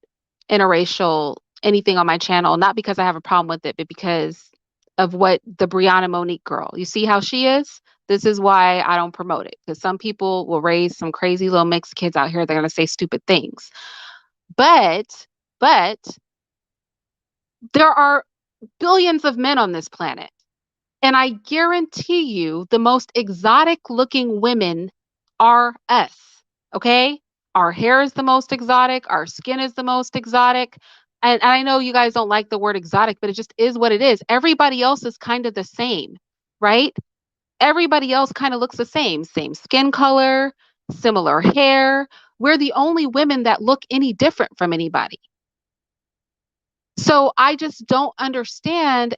interracial anything on my channel, not because I have a problem with it, but because of what the Briana Monique girl. You see how she is? This is why I don't promote it. Because some people will raise some crazy little mixed kids out here. They're going to say stupid things. But there are billions of men on this planet. And I guarantee you the most exotic looking women are us. Okay? Our hair is the most exotic. Our skin is the most exotic. And I know you guys don't like the word exotic, but it just is what it is. Everybody else is kind of the same, right? Everybody else kind of looks the same skin color, similar hair. We're the only women that look any different from anybody. So I just don't understand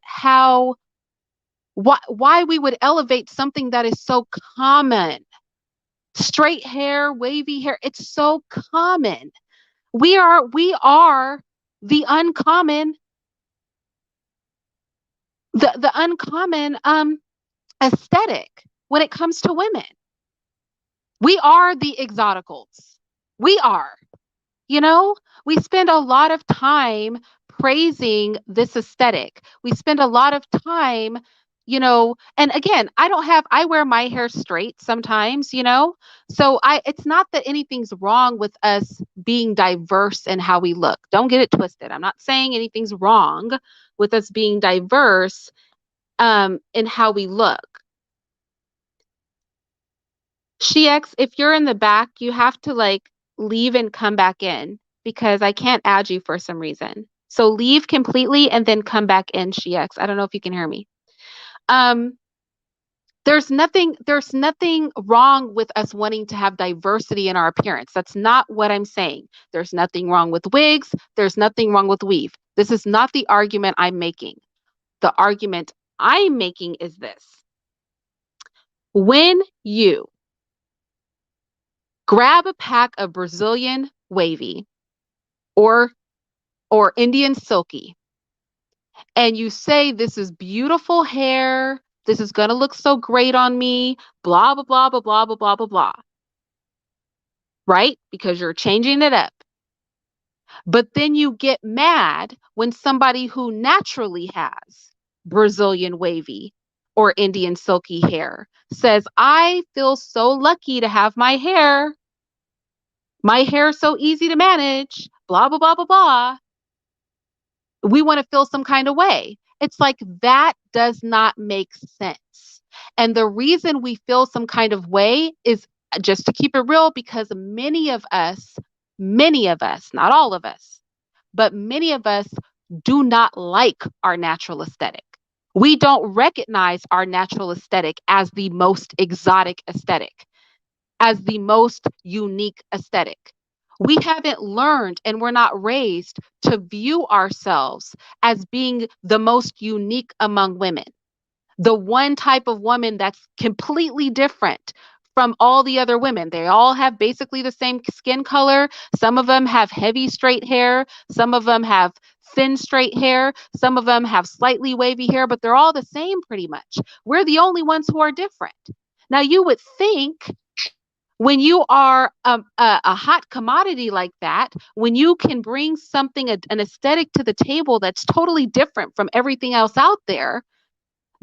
why we would elevate something that is so common. Straight hair, wavy hair, it's so common. We are the uncommon the uncommon aesthetic when it comes to women. We are the exoticals. We are. You know, we spend a lot of time praising this aesthetic. We spend a lot of time, and again, I wear my hair straight sometimes, so it's not that anything's wrong with us being diverse in how we look. Don't get it twisted. I'm not saying anything's wrong with us being diverse in how we look. SheX, if you're in the back, you have to like leave and come back in because I can't add you for some reason. So leave completely and then come back in, SheX. I don't know if you can hear me. Um, there's nothing wrong with us wanting to have diversity in our appearance. That's not what I'm saying. There's nothing wrong with wigs. There's nothing wrong with weave. This is not the argument I'm making. The argument I'm making is this. When you grab a pack of Brazilian wavy or Indian silky and you say this is beautiful hair, this is going to look so great on me, blah blah blah blah blah blah blah blah blah. Right? Because you're changing it up. But then you get mad when somebody who naturally has Brazilian wavy or Indian silky hair says, I feel so lucky to have my hair. My hair is so easy to manage, blah, blah, blah, blah, blah. We want to feel some kind of way. It's like that does not make sense. And the reason we feel some kind of way is just to keep it real, because many of us, not all of us, but many of us do not like our natural aesthetic. We don't recognize our natural aesthetic as the most exotic aesthetic, as the most unique aesthetic. We haven't learned and we're not raised to view ourselves as being the most unique among women, the one type of woman that's completely different from all the other women. They all have basically the same skin color. Some of them have heavy straight hair. Some of them have thin straight hair. Some of them have slightly wavy hair, but they're all the same pretty much. We're the only ones who are different. Now, you would think when you are a hot commodity like that, when you can bring something, an aesthetic to the table that's totally different from everything else out there,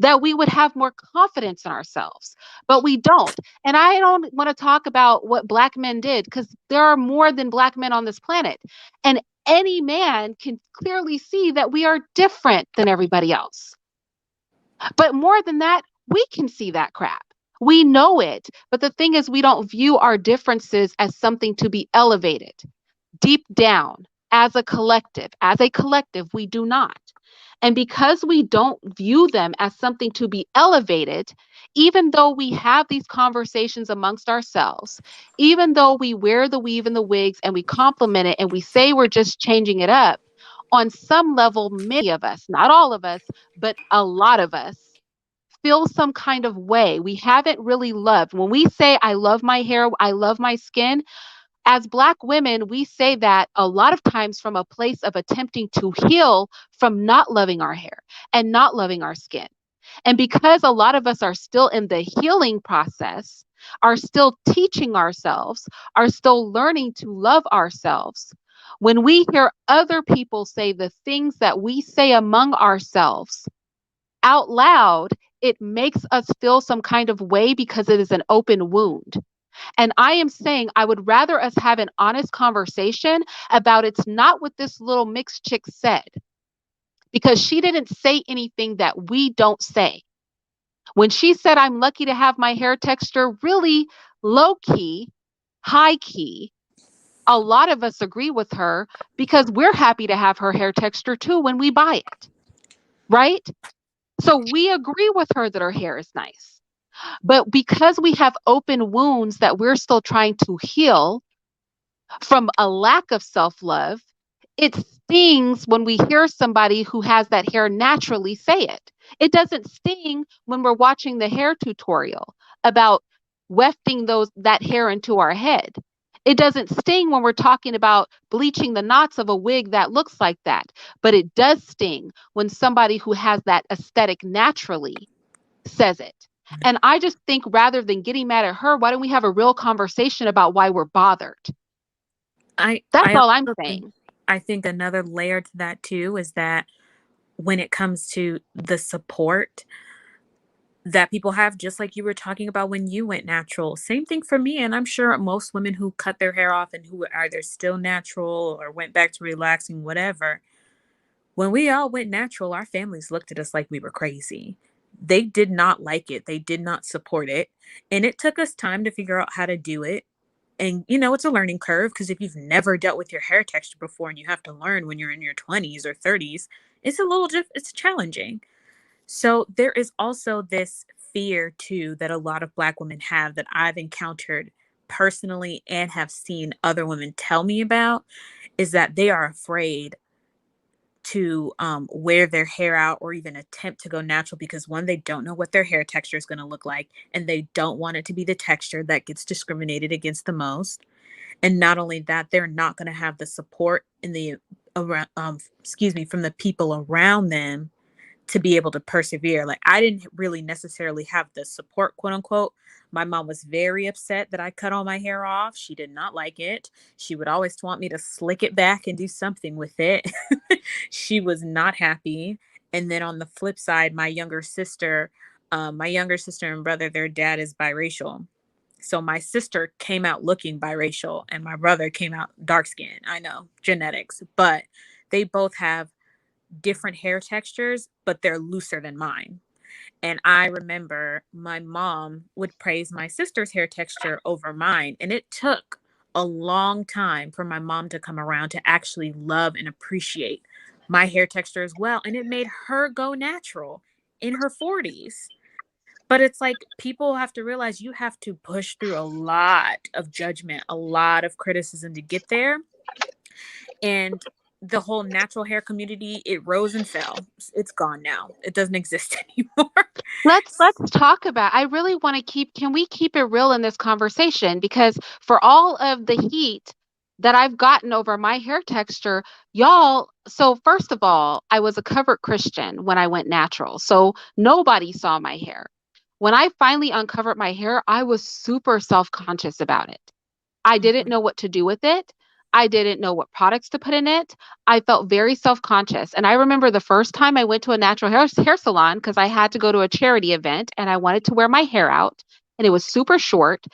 that we would have more confidence in ourselves, but we don't. And I don't want to talk about what Black men did, because there are more than Black men on this planet. And any man can clearly see that we are different than everybody else. But more than that, we can see that crap. We know it. But the thing is, we don't view our differences as something to be elevated. Deep down, as a collective, we do not. And because we don't view them as something to be elevated, even though we have these conversations amongst ourselves, even though we wear the weave and the wigs and we compliment it and we say we're just changing it up, on some level, many of us, not all of us, but a lot of us, feel some kind of way. We haven't really loved. When we say, I love my hair, I love my skin, as Black women, we say that a lot of times from a place of attempting to heal from not loving our hair and not loving our skin. And because a lot of us are still in the healing process, are still teaching ourselves, are still learning to love ourselves, when we hear other people say the things that we say among ourselves out loud, it makes us feel some kind of way because it is an open wound. And I am saying I would rather us have an honest conversation about it's not what this little mixed chick said, because she didn't say anything that we don't say. When she said, I'm lucky to have my hair texture, really low key, high key, a lot of us agree with her because we're happy to have her hair texture too when we buy it, right? So we agree with her that her hair is nice. But because we have open wounds that we're still trying to heal from a lack of self-love, it stings when we hear somebody who has that hair naturally say it. It doesn't sting when we're watching the hair tutorial about wefting that hair into our head. It doesn't sting when we're talking about bleaching the knots of a wig that looks like that. But it does sting when somebody who has that aesthetic naturally says it. And I just think rather than getting mad at her, why don't we have a real conversation about why we're bothered? That's all I'm saying. I think another layer to that too is that when it comes to the support that people have, just like you were talking about when you went natural, same thing for me. And I'm sure most women who cut their hair off and who are either still natural or went back to relaxing, whatever, when we all went natural, our families looked at us like we were crazy. they did not like it. They did not support it. And it took us time to figure out how to do it. And, it's a learning curve, because if you've never dealt with your hair texture before and you have to learn when you're in your 20s or 30s, it's challenging. So there is also this fear too that a lot of Black women have, that I've encountered personally and have seen other women tell me about, is that they are afraid to wear their hair out or even attempt to go natural, because one, they don't know what their hair texture is going to look like, and they don't want it to be the texture that gets discriminated against the most. And not only that, they're not going to have the support in the around from the people around them to be able to persevere. Like, I didn't really necessarily have the support, quote unquote. My mom was very upset that I cut all my hair off. She did not like it. She would always want me to slick it back and do something with it. She was not happy. And then on the flip side, my younger sister and brother, their dad is biracial. So my sister came out looking biracial and my brother came out dark skinned. I know, genetics, but they both have different hair textures, but they're looser than mine. And I remember my mom would praise my sister's hair texture over mine. And it took a long time for my mom to come around to actually love and appreciate my hair texture as well. And it made her go natural in her 40s. But it's like, people have to realize you have to push through a lot of judgment, a lot of criticism to get there. And the whole natural hair community, it rose and fell. It's gone now. It doesn't exist anymore. Let's talk about, I really want to can we keep it real in this conversation? Because for all of the heat that I've gotten over my hair texture, y'all, so first of all, I was a covered Christian when I went natural. So nobody saw my hair. When I finally uncovered my hair, I was super self-conscious about it. I didn't know what to do with it. I didn't know what products to put in it. I felt very self conscious. And I remember the first time I went to a natural hair salon, because I had to go to a charity event and I wanted to wear my hair out, and it was super short.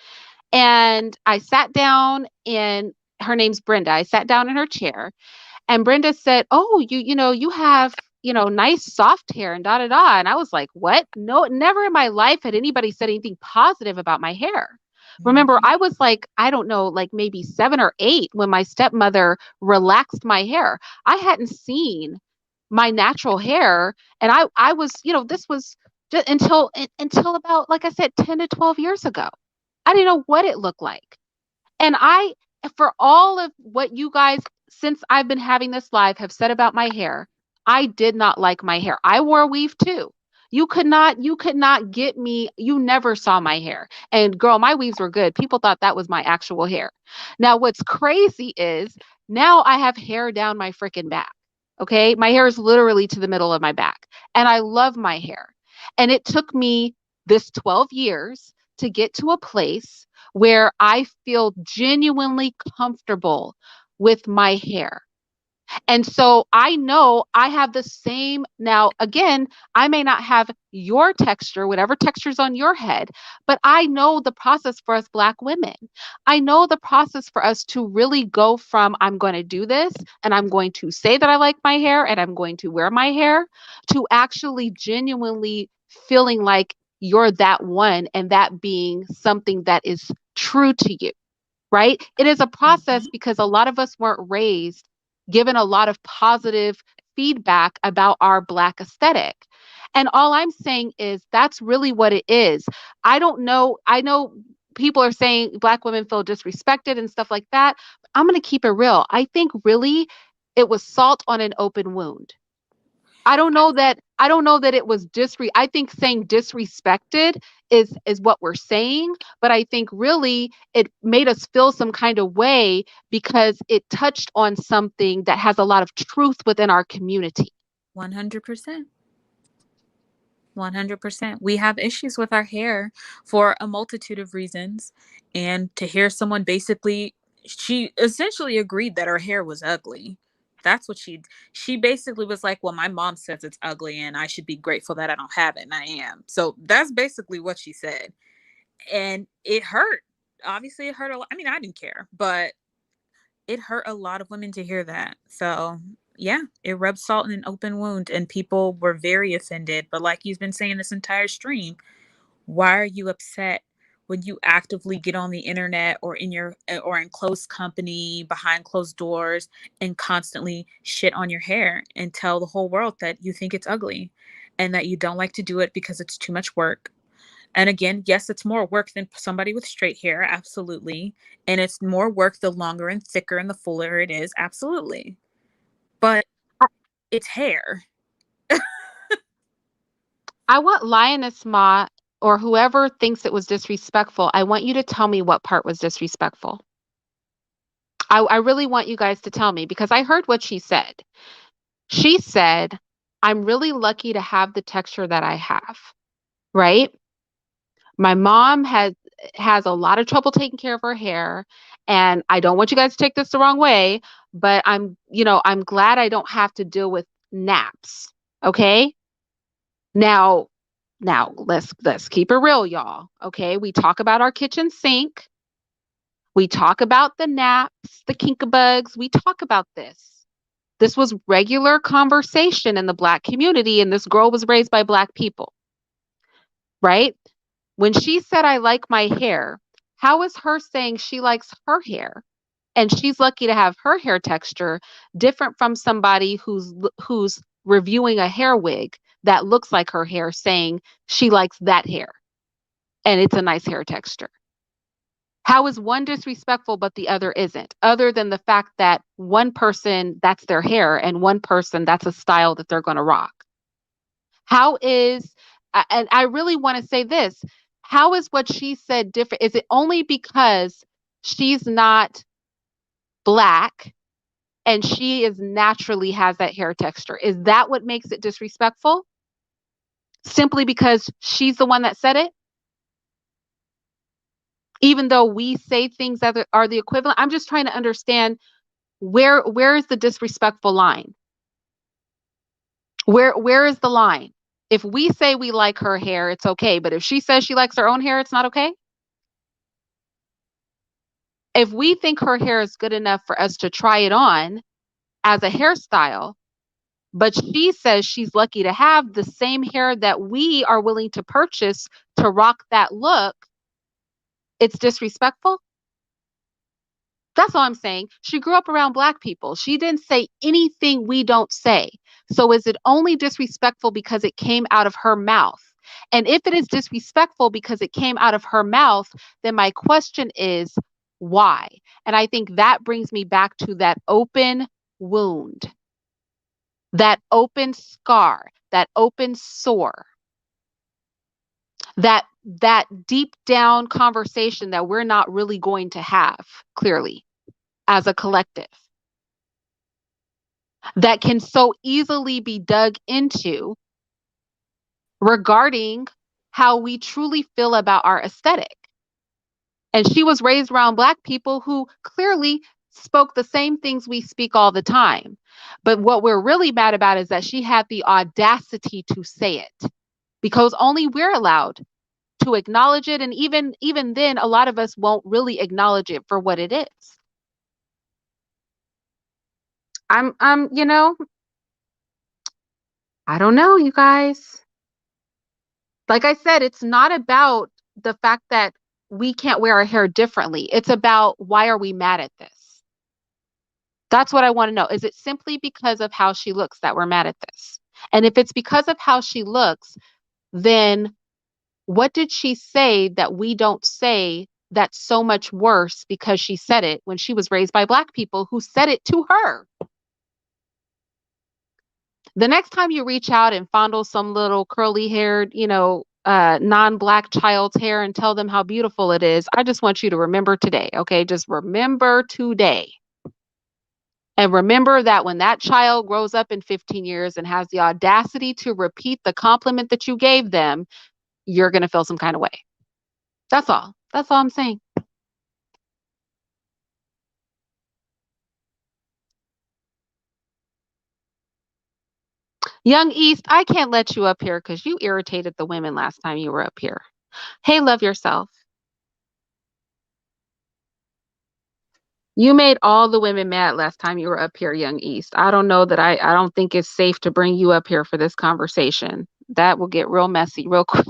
And I sat down, and her name's Brenda. I sat down in her chair, and Brenda said, "Oh, you have, nice soft hair and da da da." And I was like, "What? No, never in my life had anybody said anything positive about my hair." Remember, I was like, I don't know, like maybe 7 or 8 when my stepmother relaxed my hair. I hadn't seen my natural hair. And I was, this was just until about, like I said, 10 to 12 years ago. I didn't know what it looked like. And for all of what you guys, since I've been having this live, have said about my hair, I did not like my hair. I wore a weave too. You could not get me. You never saw my hair. And girl, my weaves were good. People thought that was my actual hair. Now, what's crazy is now I have hair down my freaking back. Okay. My hair is literally to the middle of my back. And I love my hair. And it took me this 12 years to get to a place where I feel genuinely comfortable with my hair. And so I know I have the same. Now, again, I may not have your texture, whatever texture's on your head, but I know the process for us Black women. I know the process for us to really go from, I'm going to do this and I'm going to say that I like my hair and I'm going to wear my hair, to actually genuinely feeling like you're that one, and that being something that is true to you, right? It is a process because a lot of us weren't raised, given a lot of positive feedback about our Black aesthetic. And all I'm saying is that's really what it is. I don't know. I know people are saying Black women feel disrespected and stuff like that. I'm going to keep it real. I think really it was salt on an open wound. I don't know that it was I think saying disrespected is what we're saying, but I think really it made us feel some kind of way because it touched on something that has a lot of truth within our community. 100%. 100%. We have issues with our hair for a multitude of reasons. And to hear someone she essentially agreed that her hair was ugly. That's what she basically was like, well, my mom says it's ugly and I should be grateful that I don't have it. And I am. So that's basically what she said. And it hurt. Obviously, it hurt a lot. I mean, I didn't care, but it hurt a lot of women to hear that. So yeah, it rubs salt in an open wound, and people were very offended. But like you've been saying this entire stream, why are you upset when you actively get on the internet or in close company behind closed doors and constantly shit on your hair and tell the whole world that you think it's ugly and that you don't like to do it because it's too much work? And again, yes, it's more work than somebody with straight hair, absolutely. And it's more work the longer and thicker and the fuller it is, absolutely. But it's hair. I want Lioness Ma or whoever thinks it was disrespectful, I want you to tell me what part was disrespectful. I really want you guys to tell me because I heard what she said. She said, I'm really lucky to have the texture that I have, right? My mom has a lot of trouble taking care of her hair, and I don't want you guys to take this the wrong way, but I'm glad I don't have to deal with naps. Okay? Now let's keep it real, y'all. Okay? We talk about our kitchen sink. We talk about the naps, the kinkabugs. We talk about this. This was regular conversation in the Black community, and this girl was raised by Black people, right? When she said, I like my hair, how is her saying she likes her hair and she's lucky to have her hair texture different from somebody who's reviewing a hair wig that looks like her hair saying she likes that hair and it's a nice hair texture? How is one disrespectful but the other isn't? Other than the fact that one person, that's their hair, and one person, that's a style that they're going to rock. How is, and I really want to say this, how is what she said different? Is it only because she's not Black and she is naturally has that hair texture? Is that what makes it disrespectful? Simply because she's the one that said it? Even though we say things that are the equivalent? I'm just trying to understand where is the disrespectful line? Where is the line? If we say we like her hair, it's okay. But if she says she likes her own hair, it's not okay? If we think her hair is good enough for us to try it on as a hairstyle, but she says she's lucky to have the same hair that we are willing to purchase to rock that look, it's disrespectful? That's all I'm saying. She grew up around Black people. She didn't say anything we don't say. So is it only disrespectful because it came out of her mouth? And if it is disrespectful because it came out of her mouth, then my question is why? And I think that brings me back to that open wound, that open scar, that open sore, that deep down conversation that we're not really going to have clearly as a collective, that can so easily be dug into regarding how we truly feel about our aesthetic. And she was raised around Black people who clearly spoke the same things we speak all the time. But what we're really mad about is that she had the audacity to say it, because only we're allowed to acknowledge it. And even then, a lot of us won't really acknowledge it for what it is. I'm I don't know, you guys. Like I said, it's not about the fact that we can't wear our hair differently. It's about, why are we mad at this? That's what I want to know. Is it simply because of how she looks that we're mad at this? And if it's because of how she looks, then what did she say that we don't say that's so much worse because she said it when she was raised by Black people who said it to her? The next time you reach out and fondle some little curly haired, non-Black child's hair and tell them how beautiful it is, I just want you to remember today. Okay. Just remember today. And remember that when that child grows up in 15 years and has the audacity to repeat the compliment that you gave them, you're going to feel some kind of way. That's all. That's all I'm saying. Young East, I can't let you up here because you irritated the women last time you were up here. Hey, love yourself. You made all the women mad last time you were up here, Young East. I don't know that I don't think it's safe to bring you up here for this conversation. That will get real messy real quick.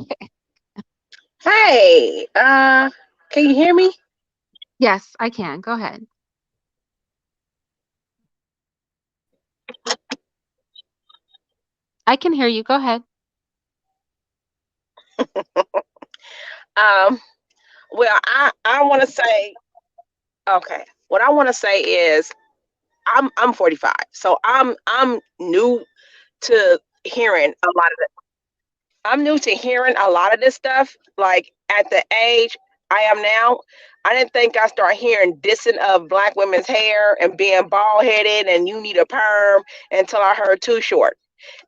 Hey, can you hear me? Yes, I can. Go ahead. I can hear you. Go ahead. Um, well, I want to say, okay. What I want to say is, I'm 45, so I'm new to hearing a lot of I'm new to hearing a lot of this stuff. Like at the age I am now, I didn't think I start hearing dissing of black women's hair and being bald headed and you need a perm until I heard Too Short.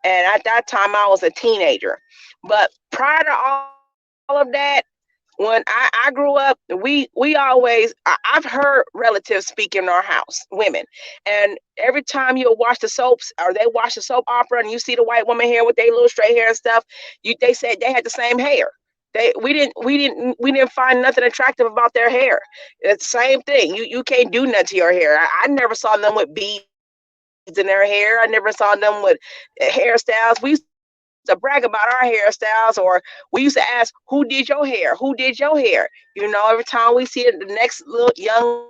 And at that time, I was a teenager. But prior to all of that, when I grew up, we always I've heard relatives speak in our house, women, and every time you watch the soaps or they watch the soap opera and you see the white woman hair with their little straight hair and stuff, they said they had the same hair. We didn't find nothing attractive about their hair. It's the same thing. You can't do nothing to your hair. I never saw them with beads in their hair. I never saw them with hairstyles. We used to brag about our hairstyles, or we used to ask, who did your hair? Who did your hair? Every time we see the next little young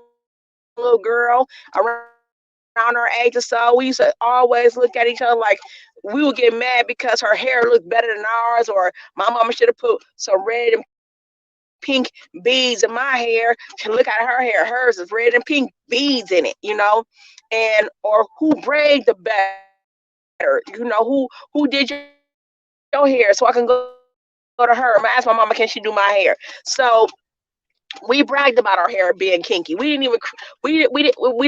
little girl around our age or so, we used to always look at each other like we would get mad because her hair looked better than ours, or my mama should have put some red and pink beads in my hair. Look at her hair. Hers is red and pink beads in it. And or who braided the better, who did your hair so I can go to her. I'm gonna ask my mama, can she do my hair? So we bragged about our hair being kinky. We didn't even we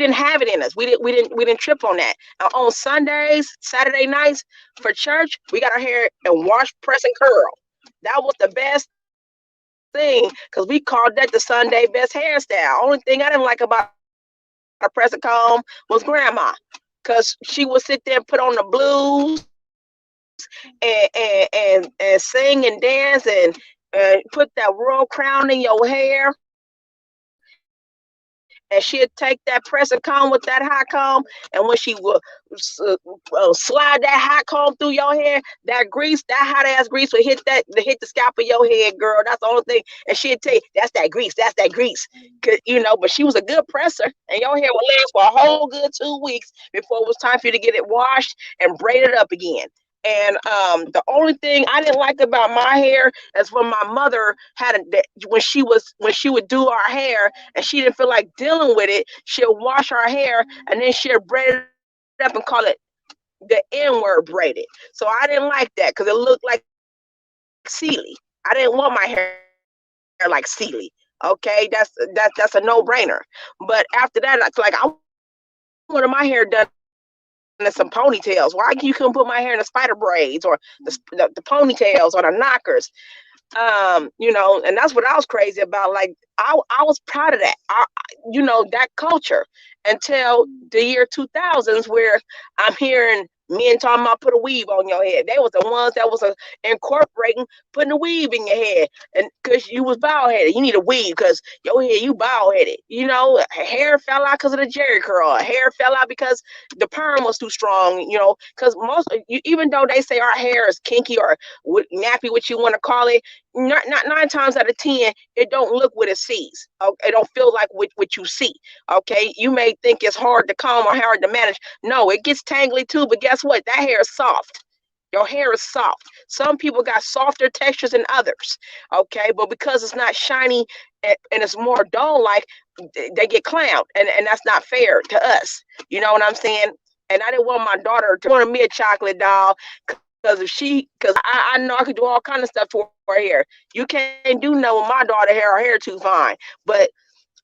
didn't have it in us. We didn't trip on that. On Sundays, Saturday nights for church, we got our hair and wash, press, and curl. That was the best thing because we called that the Sunday best hairstyle. Only thing I didn't like about a press and comb was grandma, because she would sit there and put on the blues and sing and dance and put that royal crown in your hair, and she'd take that press and comb with that hot comb, and when she would slide that hot comb through your hair, that grease, that hot ass grease would hit the scalp of your head, girl. That's the only thing. And she'd tell you, that's that grease, that's that grease. But she was a good presser, and your hair would last for a whole good 2 weeks before it was time for you to get it washed and braided up again. And the only thing I didn't like about my hair is when my mother when she would do our hair and she didn't feel like dealing with it, she'll wash our hair and then she'll braid it up and call it the N-word braided. So I didn't like that because it looked like Celie. I didn't want my hair like Celie. Okay, that's a no-brainer. But after that, I wanted my hair done in some ponytails. Why you couldn't put my hair in the spider braids or the ponytails or the knockers? And that's what I was crazy about. Like I was proud of that. That culture until the year 2000s, where I'm hearing men talking about put a weave on your head. They was the ones that was incorporating putting a weave in your head, and because you was bald headed, you need a weave because your hair you bald headed. Hair fell out because of the Jerry curl. Hair fell out because the perm was too strong. Because even though they say our hair is kinky or nappy, what you want to call it, not 9 times out of 10, it don't look what it sees. Okay? It don't feel like what you see. Okay, you may think it's hard to comb or hard to manage. No, it gets tangly too, but guess what? That hair is soft. Your hair is soft. Some people got softer textures than others. Okay, but because it's not shiny and it's more dull, like they get clowned, and that's not fair to us. You know what I'm saying? And I didn't want my daughter to want me a chocolate doll because I know I could do all kind of stuff to her hair. You can't do nothing with my daughter hair. Her hair too fine. But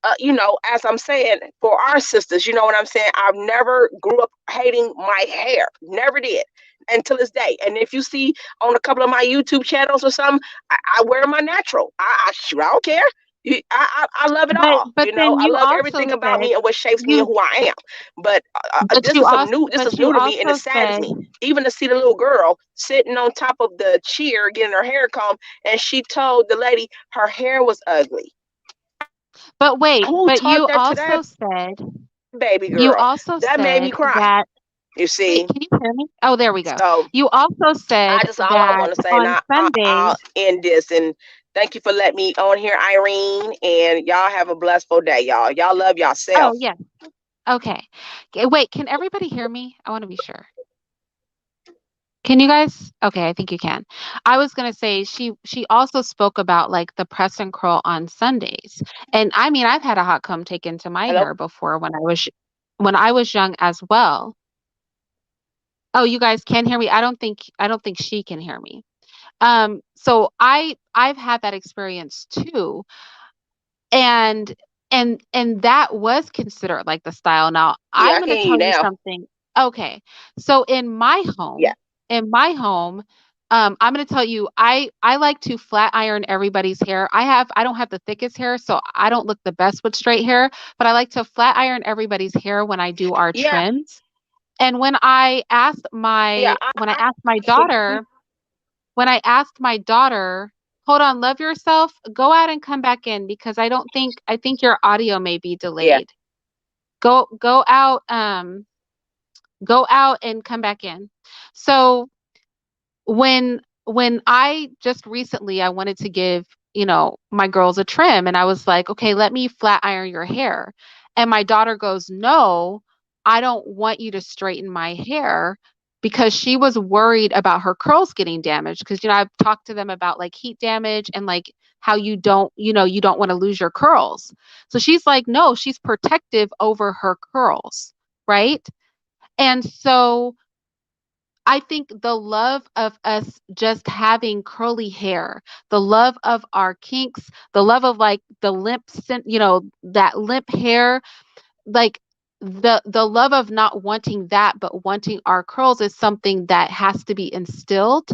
as I'm saying, for our sisters, you know what I'm saying? I've never grew up hating my hair. Never did until this day. And if you see on a couple of my YouTube channels or something, I wear my natural. I don't care. I love it all. But then I you love also everything about said me and what shapes me and you who I am. But but you also this but is you new to me, and it also saddens said me. Even to see the little girl sitting on top of the chair getting her hair combed, and she told the lady her hair was ugly. But wait, Who but taught that to that baby you girl? also That made me said cry. that, You wait, see? can you hear me? Oh, there we go. So You also I said just all I that want to say, and on I'll Sundays. end this. And thank you for letting me on here, Irene. And y'all have a blessful day, y'all. Y'all love Oh, yourself. yeah. Okay. Wait, can everybody hear me? I want to be sure. Can you guys? Okay, I think you can. I was gonna say she also spoke about like the press and curl on Sundays. And I mean, I've had a hot comb taken to my Hello? hair before when I was young as well. Oh, you guys can hear me? I don't think she can hear me. So I've had that experience too. And and that was considered like the style. Now, Yeah, I'm I going to can hear you tell you now. something. Okay. So Yeah. in my home, I'm going to tell you, I like to flat iron everybody's hair. I don't have the thickest hair, so I don't look the best with straight hair, but I like to flat iron everybody's hair when I do our Yeah. trims. And Yeah. when I asked my daughter, hold on, love yourself, go out and come back in because I think your audio may be Yeah. delayed. Go out, go out and come back in. So when I just recently I wanted to give, my girls a trim and I was like, "Okay, let me flat iron your hair." And my daughter goes, "No, I don't want you to straighten my hair." Because she was worried about her curls getting damaged because I've talked to them about like heat damage and like how you don't want to lose your curls. So she's like, "No, she's protective over her curls." Right? And so I think the love of us just having curly hair, the love of our kinks, the love of like the that limp hair, like the love of not wanting that but wanting our curls is something that has to be instilled.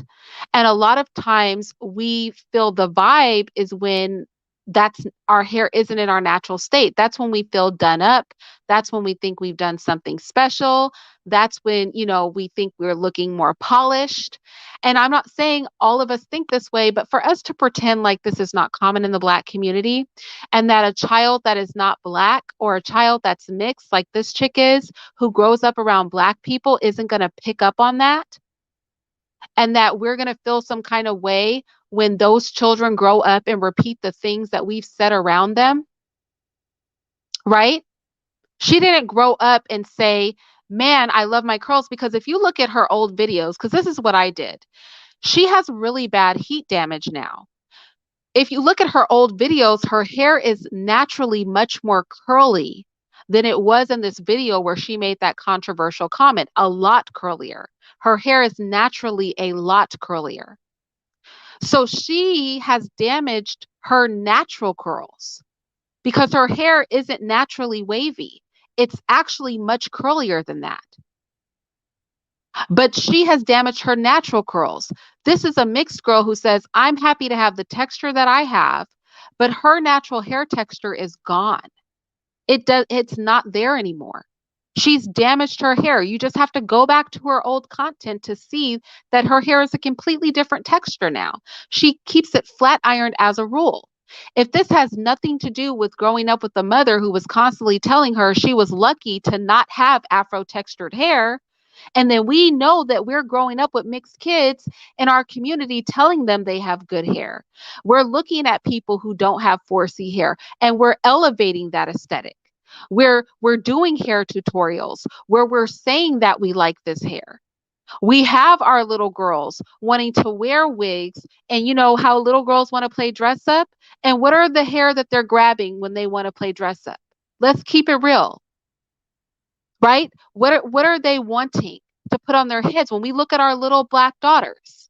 And a lot of times we feel the vibe is when that's our hair isn't in our natural state. That's when we feel done up. That's when we think we've done something special. That's when we think we're looking more polished. And I'm not saying all of us think this way, but for us to pretend like this is not common in the Black community, and that a child that is not Black or a child that's mixed, like this chick is, who grows up around Black people, isn't going to pick up on that, and that we're going to feel some kind of way when those children grow up and repeat the things that we've said around them, right? She didn't grow up and say, "Man, I love my curls," because if you look at her old videos, because this is what I did, she has really bad heat damage now. If you look at her old videos, her hair is naturally much more curly than it was in this video where she made that controversial comment, a lot curlier. Her hair is naturally a lot curlier. So she has damaged her natural curls because her hair isn't naturally wavy. It's actually much curlier than that. But she has damaged her natural curls. This is a mixed girl who says, "I'm happy to have the texture that I have," but her natural hair texture is gone. It's not there anymore. She's damaged her hair. You just have to go back to her old content to see that her hair is a completely different texture now. She keeps it flat ironed as a rule. If this has nothing to do with growing up with a mother who was constantly telling her she was lucky to not have afro textured hair, and then we know that we're growing up with mixed kids in our community telling them they have good hair. We're looking at people who don't have 4C hair and we're elevating that aesthetic. We're doing hair tutorials where we're saying that we like this hair. We have our little girls wanting to wear wigs, and you know how little girls want to play dress up? And what are the hair that they're grabbing when they want to play dress up? Let's keep it real, right? What are they wanting to put on their heads when we look at our little Black daughters?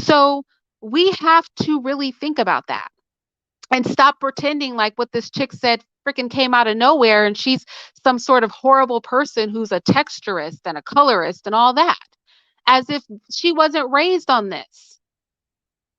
So we have to really think about that and stop pretending like what this chick said freaking came out of nowhere and she's some sort of horrible person who's a texturist and a colorist and all that, as if she wasn't raised on this.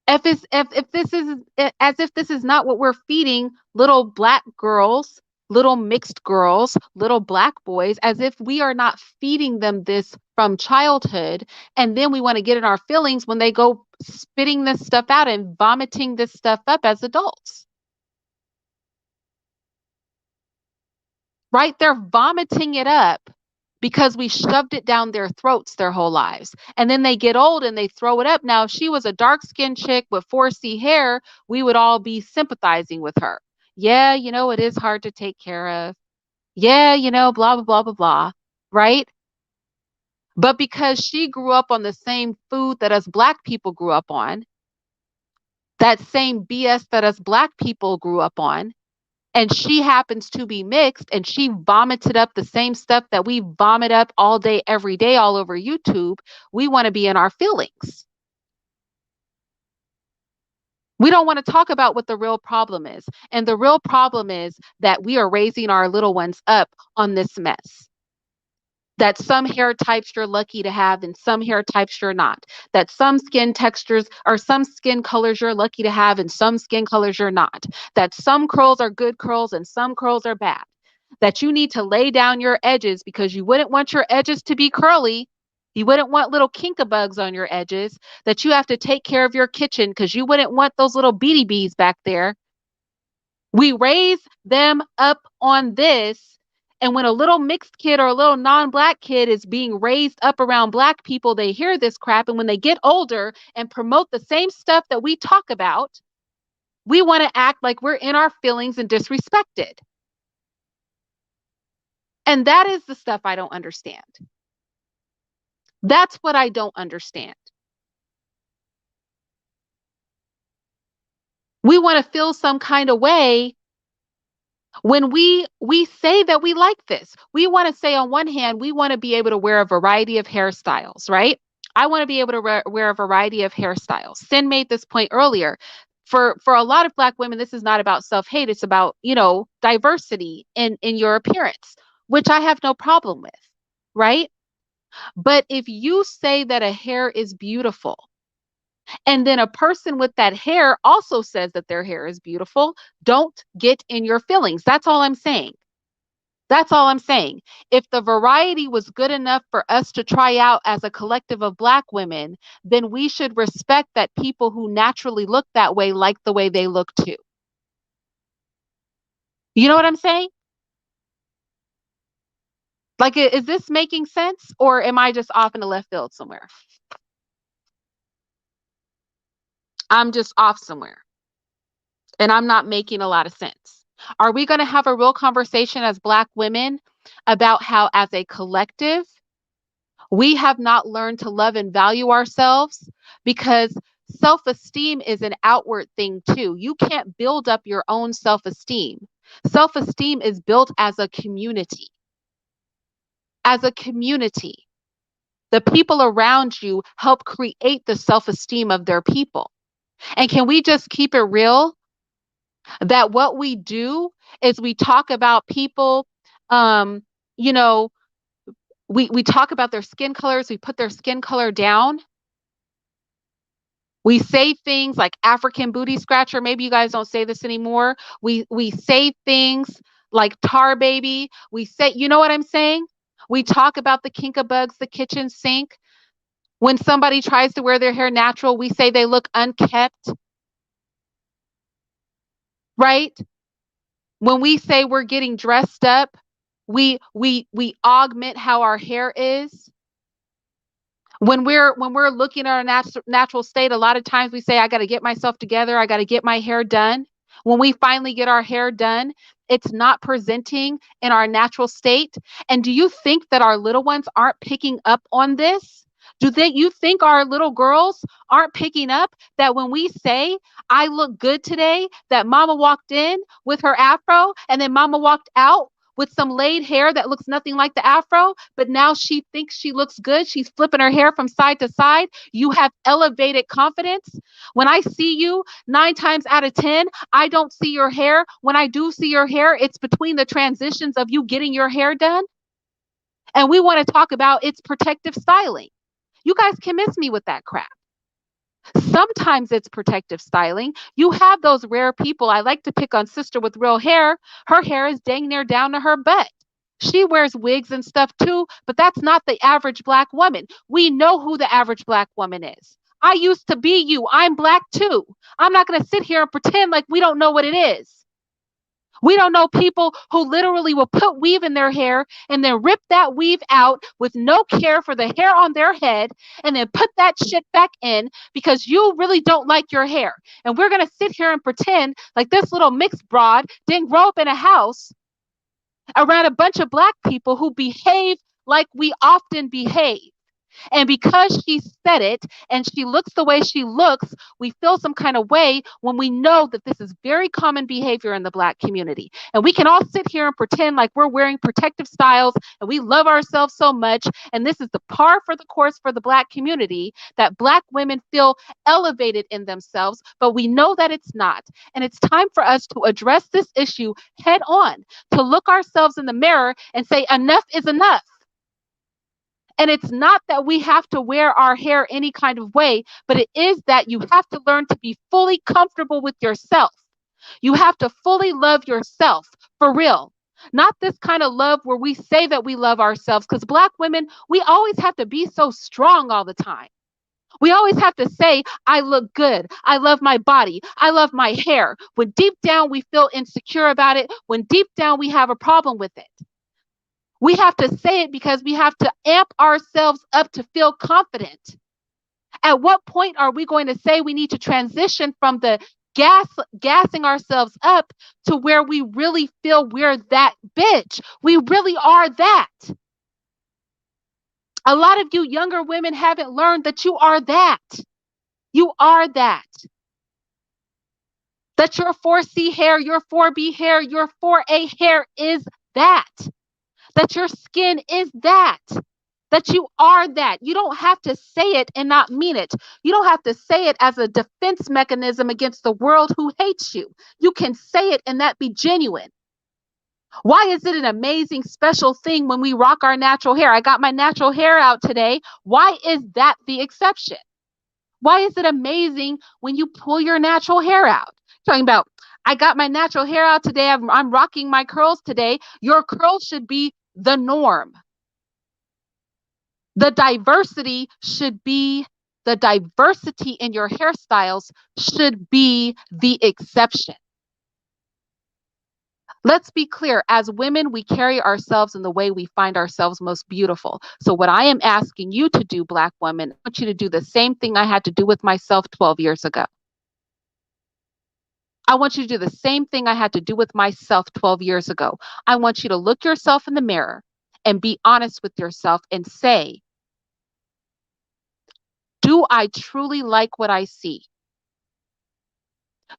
If this is as if this is not what we're feeding little Black girls, little mixed girls, little Black boys, as if we are not feeding them this from childhood, and then we want to get in our feelings when they go spitting this stuff out and vomiting this stuff up as adults. right? They're vomiting it up because we shoved it down their throats their whole lives. And then they get old and they throw it up. Now, if she was a dark-skinned chick with 4C hair, we would all be sympathizing with her. Yeah, it is hard to take care of. Yeah, blah, blah, blah, blah, blah, right? But because she grew up on the same food that us Black people grew up on, that same BS that us Black people grew up on, and she happens to be mixed and she vomited up the same stuff that we vomit up all day, every day, all over YouTube, we want to be in our feelings. We don't want to talk about what the real problem is. And the real problem is that we are raising our little ones up on this mess. That some hair types you're lucky to have and some hair types you're not. That some skin textures or some skin colors you're lucky to have and some skin colors you're not. That some curls are good curls and some curls are bad. That you need to lay down your edges because you wouldn't want your edges to be curly. You wouldn't want little kinkabugs on your edges. That you have to take care of your kitchen because you wouldn't want those little beady bees back there. We raise them up on this. And when a little mixed kid or a little non-Black kid is being raised up around Black people, they hear this crap. And when they get older and promote the same stuff that we talk about, we want to act like we're in our feelings and disrespected. And that is the stuff I don't understand. That's what I don't understand. We want to feel some kind of way when we say that we like this. We want to say, on one hand, we want to be able to wear a variety of hairstyles, right? I want to be able to wear a variety of hairstyles. Sin made this point earlier. For a lot of Black women, this is not about self-hate. It's about, diversity in your appearance, which I have no problem with, right? But if you say that a hair is beautiful, and then a person with that hair also says that their hair is beautiful, don't get in your feelings. That's all I'm saying. That's all I'm saying. If the variety was good enough for us to try out as a collective of Black women, then we should respect that people who naturally look that way like the way they look too. You know what I'm saying? Like, is this making sense, or am I just off in the left field somewhere? I'm just off somewhere and I'm not making a lot of sense. Are we going to have a real conversation as Black women about how, as a collective, we have not learned to love and value ourselves? Because self-esteem is an outward thing too. You can't build up your own self-esteem. Self-esteem is built as a community. As a community, the people around you help create the self-esteem of their people. And can we just keep it real that what we do is we talk about people, you know, we talk about their skin colors, we put their skin color down. We say things like African booty scratcher. Maybe you guys don't say this anymore. We say things like tar baby. We say, you know what I'm saying? We talk about the kinkabugs, the kitchen sink. When somebody tries to wear their hair natural, we say they look unkept. Right? When we say we're getting dressed up, we augment how our hair is. When we're looking at our natural state, a lot of times we say, I got to get myself together. I got to get my hair done. When we finally get our hair done, it's not presenting in our natural state. And do you think that our little ones aren't picking up on this? You think our little girls aren't picking up that when we say, I look good today, that mama walked in with her afro and then mama walked out with some laid hair that looks nothing like the afro, but now she thinks she looks good. She's flipping her hair from side to side. You have elevated confidence. When I see you 9 times out of 10, I don't see your hair. When I do see your hair, it's between the transitions of you getting your hair done. And we want to talk about its protective styling. You guys can miss me with that crap. Sometimes it's protective styling. You have those rare people. I like to pick on sister with real hair. Her hair is dang near down to her butt. She wears wigs and stuff too, but that's not the average Black woman. We know who the average Black woman is. I used to be you. I'm Black too. I'm not going to sit here and pretend like we don't know what it is. We don't know people who literally will put weave in their hair and then rip that weave out with no care for the hair on their head and then put that shit back in because you really don't like your hair. And we're going to sit here and pretend like this little mixed broad didn't grow up in a house around a bunch of Black people who behave like we often behave. And because she said it and she looks the way she looks, we feel some kind of way when we know that this is very common behavior in the Black community. And we can all sit here and pretend like we're wearing protective styles and we love ourselves so much. And this is the par for the course for the Black community, that Black women feel elevated in themselves, but we know that it's not. And it's time for us to address this issue head on, to look ourselves in the mirror and say, enough is enough. And it's not that we have to wear our hair any kind of way, but it is that you have to learn to be fully comfortable with yourself. You have to fully love yourself for real. Not this kind of love where we say that we love ourselves, because Black women, we always have to be so strong all the time. We always have to say, I look good. I love my body. I love my hair. When deep down we feel insecure about it, when deep down we have a problem with it. We have to say it because we have to amp ourselves up to feel confident. At what point are we going to say we need to transition from the gassing ourselves up to where we really feel we're that bitch? We really are that. A lot of you younger women haven't learned that you are that. You are that. That your 4C hair, your 4B hair, your 4A hair is that. That your skin is that you are that. You don't have to say it and not mean it. You don't have to say it as a defense mechanism against the world who hates you. You can say it and that be genuine. Why is it an amazing special thing when we rock our natural hair? I got my natural hair out today. Why is that the exception? Why is it amazing when you pull your natural hair out? Talking about, I got my natural hair out today. I'm rocking my curls today. Your curls should be the norm. The diversity in your hairstyles should be the exception. Let's be clear. As women, we carry ourselves in the way we find ourselves most beautiful. So what I am asking you to do, Black women, I want you to do the same thing I had to do with myself 12 years ago. I want you to do the same thing I had to do with myself 12 years ago. I want you to look yourself in the mirror and be honest with yourself and say, do I truly like what I see?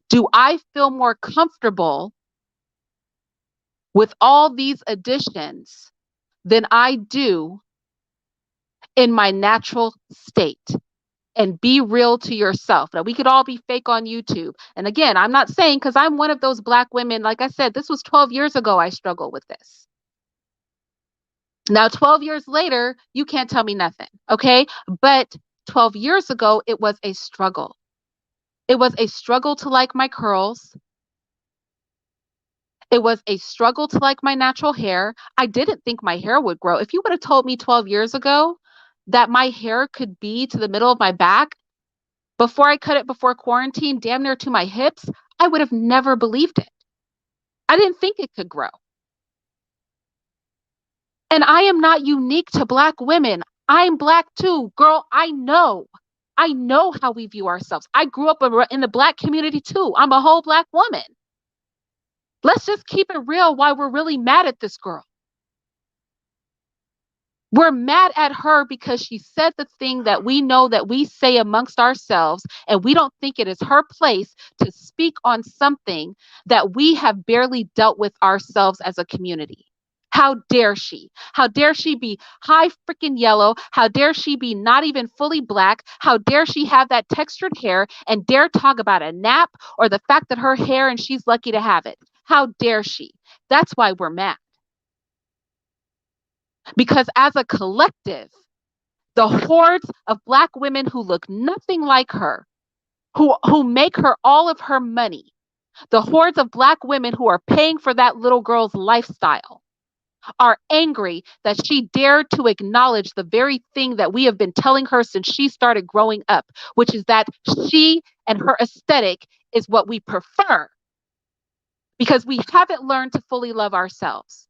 Do I feel more comfortable with all these additions than I do in my natural state? And be real to yourself. Now, we could all be fake on YouTube. And again, I'm not saying, because I'm one of those Black women, like I said, this was 12 years ago I struggled with this. Now, 12 years later, you can't tell me nothing, okay? But 12 years ago, it was a struggle. It was a struggle to like my curls. It was a struggle to like my natural hair. I didn't think my hair would grow. If you would have told me 12 years ago that my hair could be to the middle of my back before I cut it before quarantine, damn near to my hips, I would have never believed it. I didn't think it could grow. And I am not unique to Black women. I'm Black too. Girl, I know how we view ourselves. I grew up in the Black community too. I'm a whole Black woman. Let's just keep it real why we're really mad at this girl. We're mad at her because she said the thing that we know that we say amongst ourselves, and we don't think it is her place to speak on something that we have barely dealt with ourselves as a community. How dare she? How dare she be high freaking yellow? How dare she be not even fully Black? How dare she have that textured hair and dare talk about a nap or the fact that her hair and she's lucky to have it? How dare she? That's why we're mad. Because as a collective, the hordes of Black women who look nothing like her, who make her all of her money, the hordes of Black women who are paying for that little girl's lifestyle, are angry that she dared to acknowledge the very thing that we have been telling her since she started growing up, which is that she and her aesthetic is what we prefer. because we haven't learned to fully love ourselves.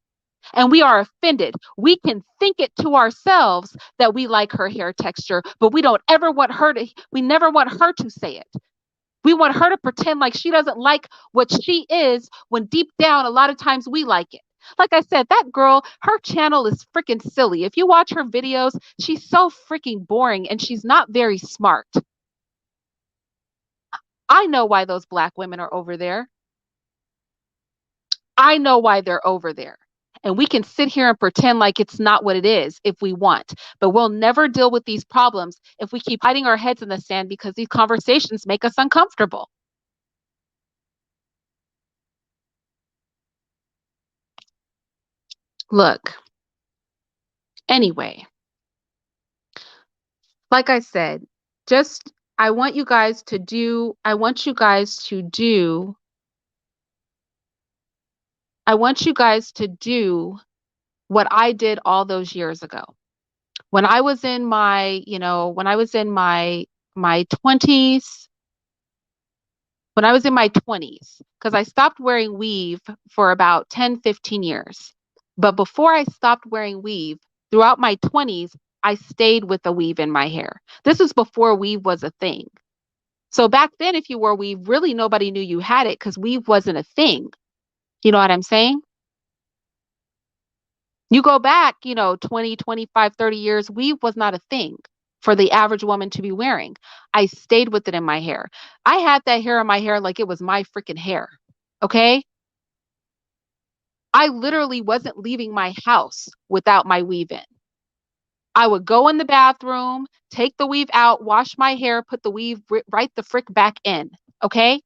And we are offended. We can think it to ourselves that we like her hair texture, but we don't ever want her to, we never want her to say it. We want her to pretend like she doesn't like what she is when deep down, a lot of times we like it. Like I said, that girl, her channel is freaking silly. If you watch her videos, she's so freaking boring and she's not very smart. I know why those Black women are over there. I know why they're over there. And we can sit here and pretend like it's not what it is if we want, but we'll never deal with these problems if we keep hiding our heads in the sand because these conversations make us uncomfortable. Look, anyway, like I said, just I want you guys to do, I want you guys to do, I want you guys to do what I did all those years ago. When I was in my, when I was in my 20s, when I was in my 20s, because I stopped wearing weave for about 10, 15 years. But before I stopped wearing weave, throughout my 20s, I stayed with a weave in my hair. This was before weave was a thing. So back then, if you wore weave, really nobody knew you had it because weave wasn't a thing. You know what I'm saying? You go back, 20, 25, 30 years, weave was not a thing for the average woman to be wearing. I stayed with it in my hair. I had that hair in my hair like it was my freaking hair. Okay? I literally wasn't leaving my house without my weave in. I would go in the bathroom, take the weave out, wash my hair, put the weave right the frick back in. Okay?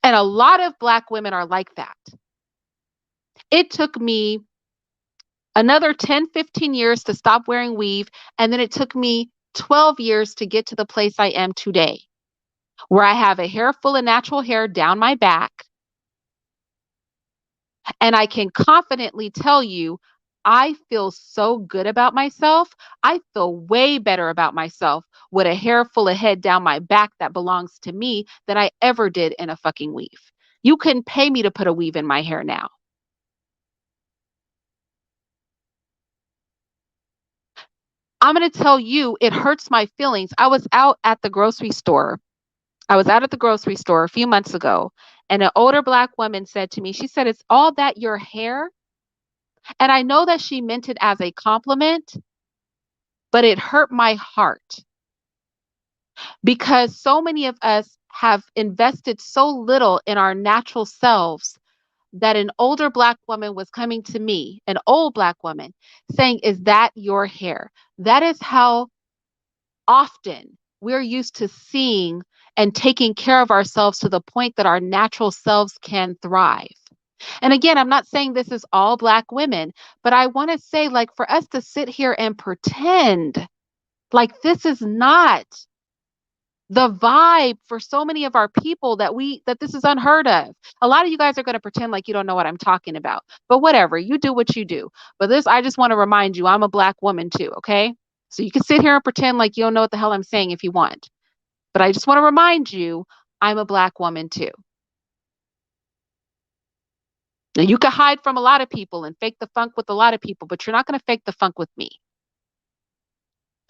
And a lot of Black women are like that. It took me another 10, 15 years to stop wearing weave. And then it took me 12 years to get to the place I am today, where I have a hair full of natural hair down my back. And I can confidently tell you, I feel so good about myself. I feel way better about myself with a hair full of head down my back that belongs to me than I ever did in a fucking weave. You couldn't pay me to put a weave in my hair now. I'm going to tell you, it hurts my feelings. I was out at the grocery store. A few months ago, and an older Black woman said to me, she said, "It's all that your hair." And I know that she meant it as a compliment, but it hurt my heart because so many of us have invested so little in our natural selves that an older Black woman was coming to me, an old Black woman, saying, "Is that your hair?" That is how often we're used to seeing and taking care of ourselves to the point that our natural selves can thrive. And again, I'm not saying this is all Black women, but I want to say, like, for us to sit here and pretend like this is not the vibe for so many of our people that this is unheard of. A lot of you guys are going to pretend like you don't know what I'm talking about, but whatever, you do what you do. But I just want to remind you, I'm a Black woman too, okay? So you can sit here and pretend like you don't know what the hell I'm saying if you want. But I just want to remind you, I'm a Black woman too. Now you can hide from a lot of people and fake the funk with a lot of people, but you're not going to fake the funk with me.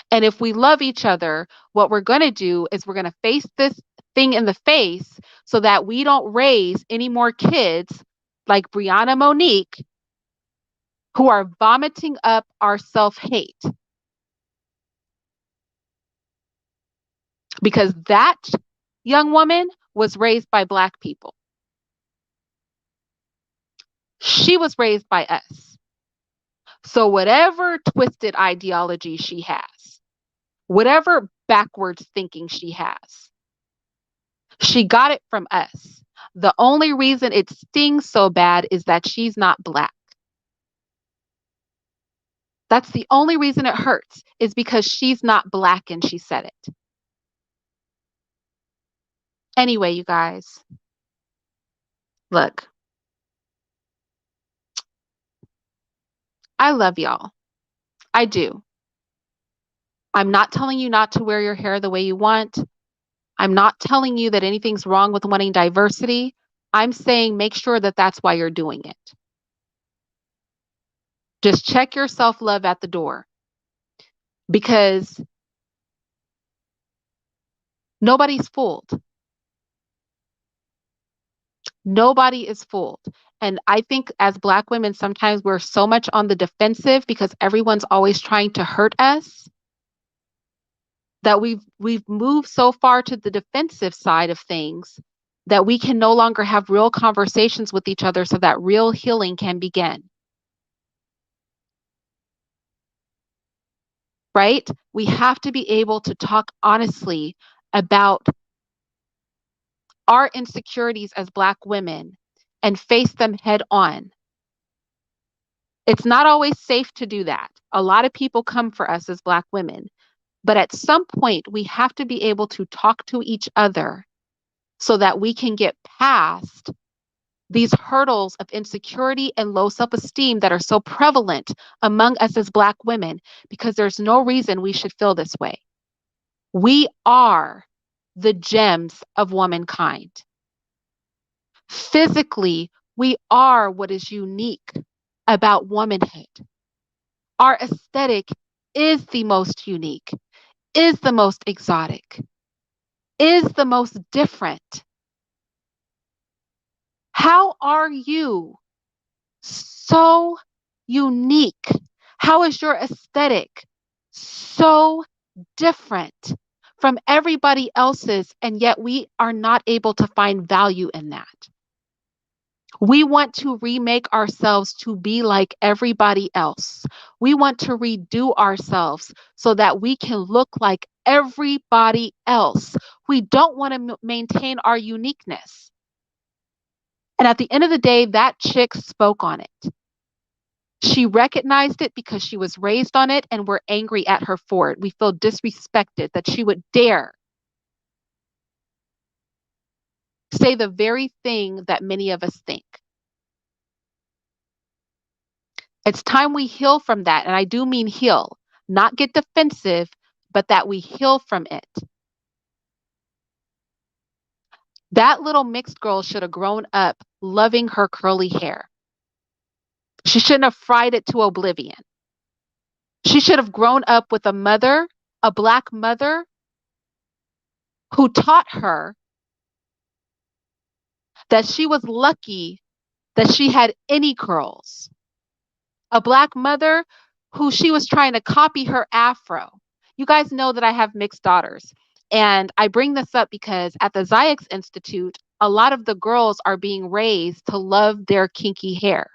And if we love each other, what we're going to do is we're going to face this thing in the face so that we don't raise any more kids like Briana, Monique, who are vomiting up our self-hate. Because that young woman was raised by Black people. She was raised by us. So whatever twisted ideology she has, whatever backwards thinking she has, she got it from us. The only reason it stings so bad is that she's not Black. That's the only reason it hurts, is because she's not Black and she said it. Anyway, you guys, look, I love y'all. I do. I'm not telling you not to wear your hair the way you want. I'm not telling you that anything's wrong with wanting diversity. I'm saying make sure that that's why you're doing it. Just check your self-love at the door, because nobody's fooled. Nobody is fooled. And I think as Black women, sometimes we're so much on the defensive because everyone's always trying to hurt us, that we've moved so far to the defensive side of things that we can no longer have real conversations with each other so that real healing can begin. Right? We have to be able to talk honestly about our insecurities as Black women and face them head on. It's not always safe to do that. A lot of people come for us as Black women, but at some point we have to be able to talk to each other so that we can get past these hurdles of insecurity and low self-esteem that are so prevalent among us as Black women, because there's no reason we should feel this way. We are the gems of womankind. Physically, we are what is unique about womanhood. Our aesthetic is the most unique, is the most exotic, is the most different. How are you so unique? How is your aesthetic so different from everybody else's, and yet we are not able to find value in that? We want to remake ourselves to be like everybody else. We want to redo ourselves so that we can look like everybody else. We don't want to maintain our uniqueness. And at the end of the day, that chick spoke on it. She recognized it because she was raised on it, and we're angry at her for it. We feel disrespected that she would dare say the very thing that many of us think. It's time we heal from that. And I do mean heal, not get defensive, but that we heal from it. That little mixed girl should have grown up loving her curly hair. She shouldn't have fried it to oblivion. She should have grown up with a mother, a Black mother, who taught her that she was lucky that she had any curls. A Black mother who she was trying to copy her afro. You guys know that I have mixed daughters. And I bring this up because at the Ziax Institute, a lot of the girls are being raised to love their kinky hair.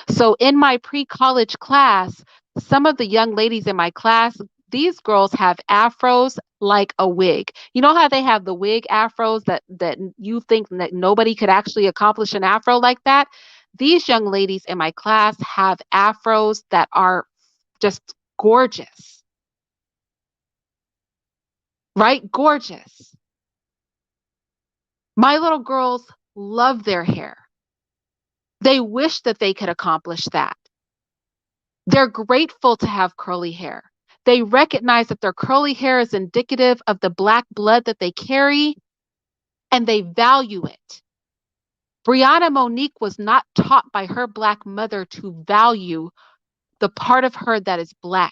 So in my pre-college class, some of the young ladies in my class, these girls have afros like a wig. You know how they have the wig afros that you think that nobody could actually accomplish an afro like that? These young ladies in my class have afros that are just gorgeous. Right? Gorgeous. My little girls love their hair. They wish that they could accomplish that. They're grateful to have curly hair. They recognize that their curly hair is indicative of the Black blood that they carry, and they value it. Briana Monique was not taught by her Black mother to value the part of her that is Black.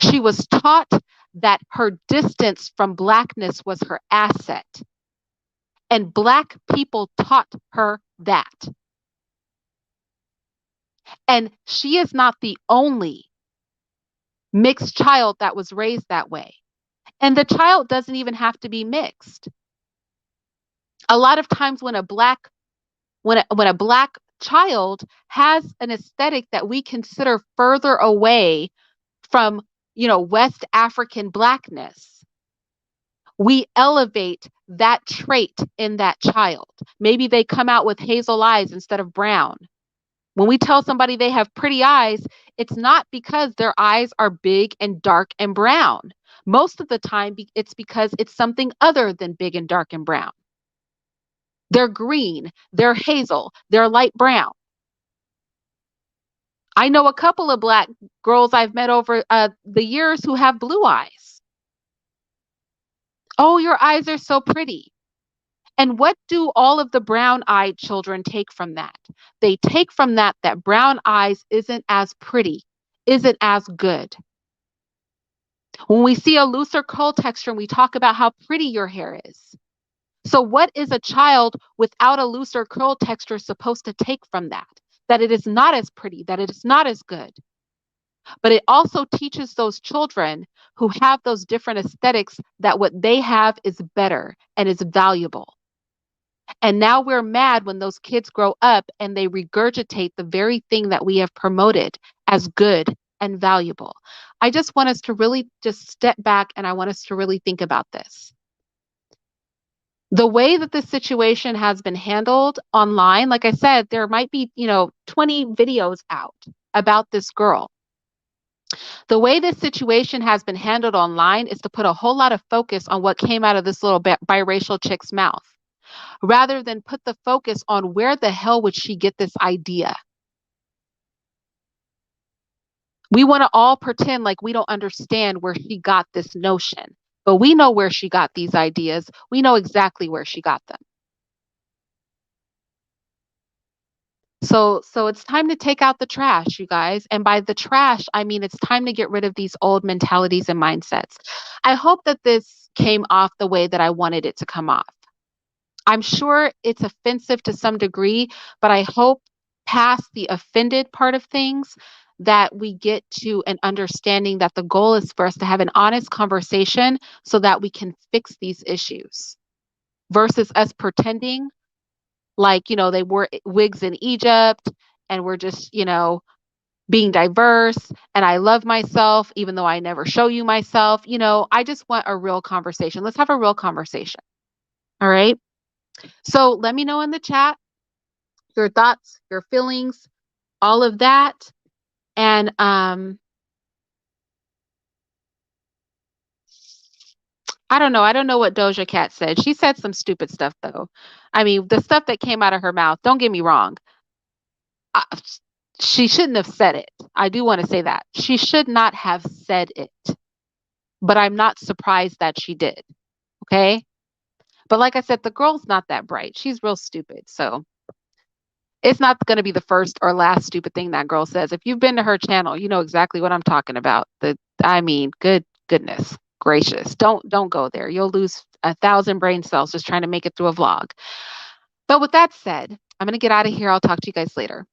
She was taught that her distance from Blackness was her asset. And Black people taught her that. And she is not the only mixed child that was raised that way. And the child doesn't even have to be mixed. A lot of times when a Black child has an aesthetic that we consider further away from, West African Blackness, we elevate that trait in that child. Maybe they come out with hazel eyes instead of brown. When we tell somebody they have pretty eyes, it's not because their eyes are big and dark and brown. Most of the time, it's because it's something other than big and dark and brown. They're green, they're hazel, they're light brown. I know a couple of Black girls I've met over the years who have blue eyes. Oh, your eyes are so pretty. And what do all of the brown-eyed children take from that? They take from that that brown eyes isn't as pretty, isn't as good. When we see a looser curl texture and we talk about how pretty your hair is. So what is a child without a looser curl texture supposed to take from that? That it is not as pretty, that it is not as good. But it also teaches those children who have those different aesthetics that what they have is better and is valuable. And now we're mad when those kids grow up and they regurgitate the very thing that we have promoted as good and valuable. I just want us to really just step back, and I want us to really think about this. The way that this situation has been handled online, like I said, there might be, 20 videos out about this girl. The way this situation has been handled online is to put a whole lot of focus on what came out of this little biracial chick's mouth, rather than put the focus on where the hell would she get this idea. We want to all pretend like we don't understand where she got this notion, but we know where she got these ideas. We know exactly where she got them. So it's time to take out the trash, you guys. And by the trash, I mean it's time to get rid of these old mentalities and mindsets. I hope that this came off the way that I wanted it to come off. I'm sure it's offensive to some degree, but I hope past the offended part of things that we get to an understanding that the goal is for us to have an honest conversation so that we can fix these issues versus us pretending like, they wore wigs in Egypt and we're just, being diverse and I love myself, even though I never show you myself. I just want a real conversation. Let's have a real conversation. All right. So let me know in the chat your thoughts, your feelings, all of that. And I don't know. I don't know what Doja Cat said. She said some stupid stuff though. I mean, the stuff that came out of her mouth, don't get me wrong. She shouldn't have said it. I do want to say that. She should not have said it. But I'm not surprised that she did. Okay? But like I said, the girl's not that bright. She's real stupid. So it's not going to be the first or last stupid thing that girl says. If you've been to her channel, you know exactly what I'm talking about. Goodness gracious. Don't go there. You'll lose 1,000 brain cells just trying to make it through a vlog. But with that said, I'm going to get out of here. I'll talk to you guys later.